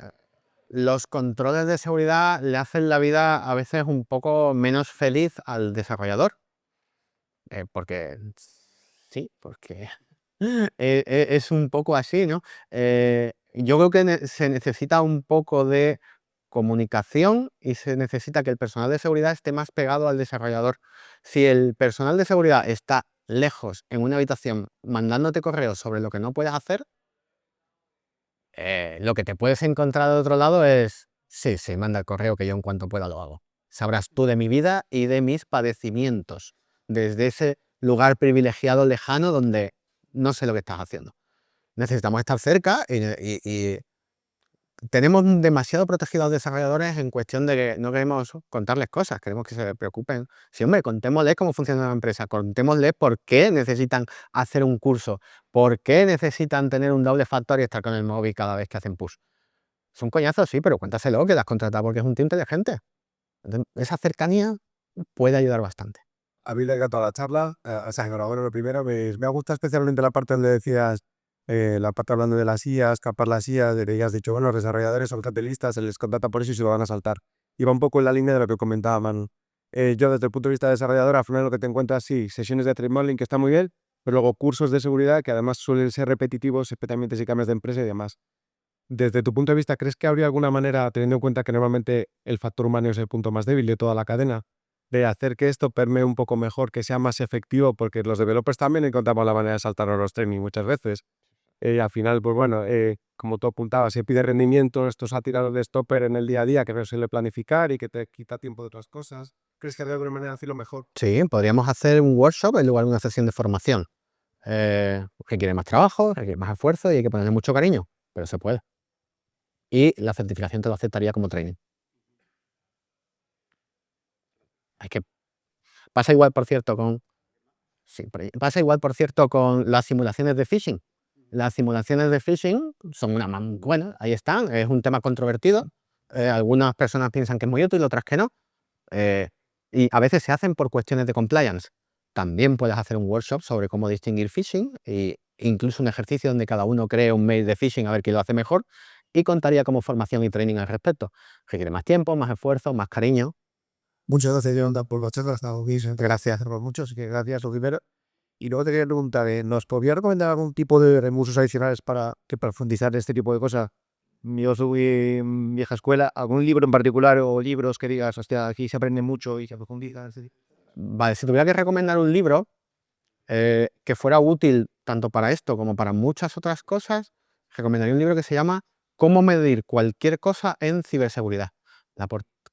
los controles de seguridad le hacen la vida a veces un poco menos feliz al desarrollador. Porque es un poco así, ¿no? Yo creo que se necesita un poco de comunicación y se necesita que el personal de seguridad esté más pegado al desarrollador. Si el personal de seguridad está lejos en una habitación mandándote correos sobre lo que no puedes hacer, lo que te puedes encontrar de otro lado es, sí, manda el correo que yo en cuanto pueda lo hago. Sabrás tú de mi vida y de mis padecimientos, desde ese lugar privilegiado lejano donde no sé lo que estás haciendo. Necesitamos estar cerca y tenemos demasiado protegidos a los desarrolladores en cuestión de que no queremos contarles cosas, queremos que se preocupen. Sí, hombre, contémosles cómo funciona la empresa, contémosles por qué necesitan hacer un curso, por qué necesitan tener un doble factor y estar con el móvil cada vez que hacen push. Es un coñazo, sí, pero cuéntaselo, que las has contratado porque es un tío inteligente. Entonces, esa cercanía puede ayudar bastante. A mí me ha encantado la charla. O sea, enhorabuena lo primero. Me ha gustado especialmente la parte donde decías, la parte hablando de las IAs, capar las IAs, de has dicho, bueno, los desarrolladores son cartelistas, se les contrata por eso y se lo van a saltar. Iba un poco en la línea de lo que comentaba Manu. Yo desde el punto de vista de desarrollador, al final lo que te encuentras, sí, sesiones de threat modeling que está muy bien, pero luego cursos de seguridad que además suelen ser repetitivos, especialmente si cambias de empresa y demás. Desde tu punto de vista, ¿crees que habría alguna manera, teniendo en cuenta que normalmente el factor humano es el punto más débil de toda la cadena, de hacer que esto permee un poco mejor, que sea más efectivo? Porque los developers también encontramos la manera de saltarnos los training muchas veces. Al final, pues bueno, como tú apuntabas, si pide rendimiento, esto se ha tirado de stopper en el día a día, que no se suele planificar y que te quita tiempo de otras cosas. ¿Crees que hay alguna manera de hacerlo mejor? Sí, podríamos hacer un workshop en lugar de una sesión de formación. Requiere más trabajo, requiere más esfuerzo y hay que ponerle mucho cariño, pero se puede. Y la certificación te lo aceptaría como training. Pasa igual, por cierto, con las simulaciones de phishing. Las simulaciones de phishing son bueno, ahí están, es un tema controvertido. Algunas personas piensan que es muy útil, otras que no. Y a veces se hacen por cuestiones de compliance. También puedes hacer un workshop sobre cómo distinguir phishing e incluso un ejercicio donde cada uno cree un mail de phishing a ver quién lo hace mejor, y contaría como formación y training al respecto. Requiere más tiempo, más esfuerzo, más cariño. Muchas gracias, Jonathan, por la charla. Gracias por mucho, así que gracias, lo primero. Y luego te quería preguntar, ¿nos podría recomendar algún tipo de recursos adicionales para profundizar en este tipo de cosas? yo soy vieja escuela. ¿Algún libro en particular o libros que digas, hostia, aquí se aprende mucho y se profundiza? Vale, si tuviera que recomendar un libro que fuera útil tanto para esto como para muchas otras cosas, recomendaría un libro que se llama Cómo medir cualquier cosa en ciberseguridad.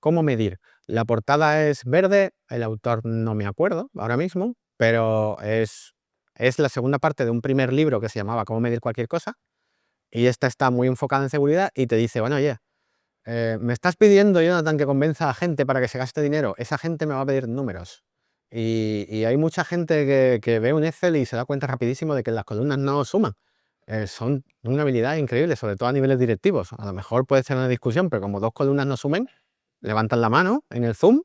¿Cómo medir? La portada es verde, el autor no me acuerdo ahora mismo, pero es la segunda parte de un primer libro que se llamaba Cómo medir cualquier cosa, y esta está muy enfocada en seguridad y te dice, bueno, oye, me estás pidiendo, Jonathan, que convenza a gente para que se gaste dinero. Esa gente me va a pedir números. Y hay mucha gente que ve un Excel y se da cuenta rapidísimo de que las columnas no suman. Son una habilidad increíble, sobre todo a niveles directivos. A lo mejor puede ser una discusión, pero como 2 columnas no sumen, levantan la mano en el Zoom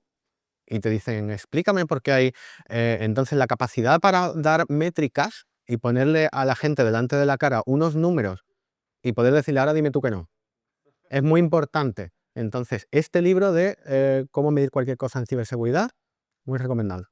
y te dicen, explícame por qué hay... entonces la capacidad para dar métricas y ponerle a la gente delante de la cara unos números y poder decirle, ahora dime tú que no, es muy importante. Entonces, este libro de cómo medir cualquier cosa en ciberseguridad, muy recomendado.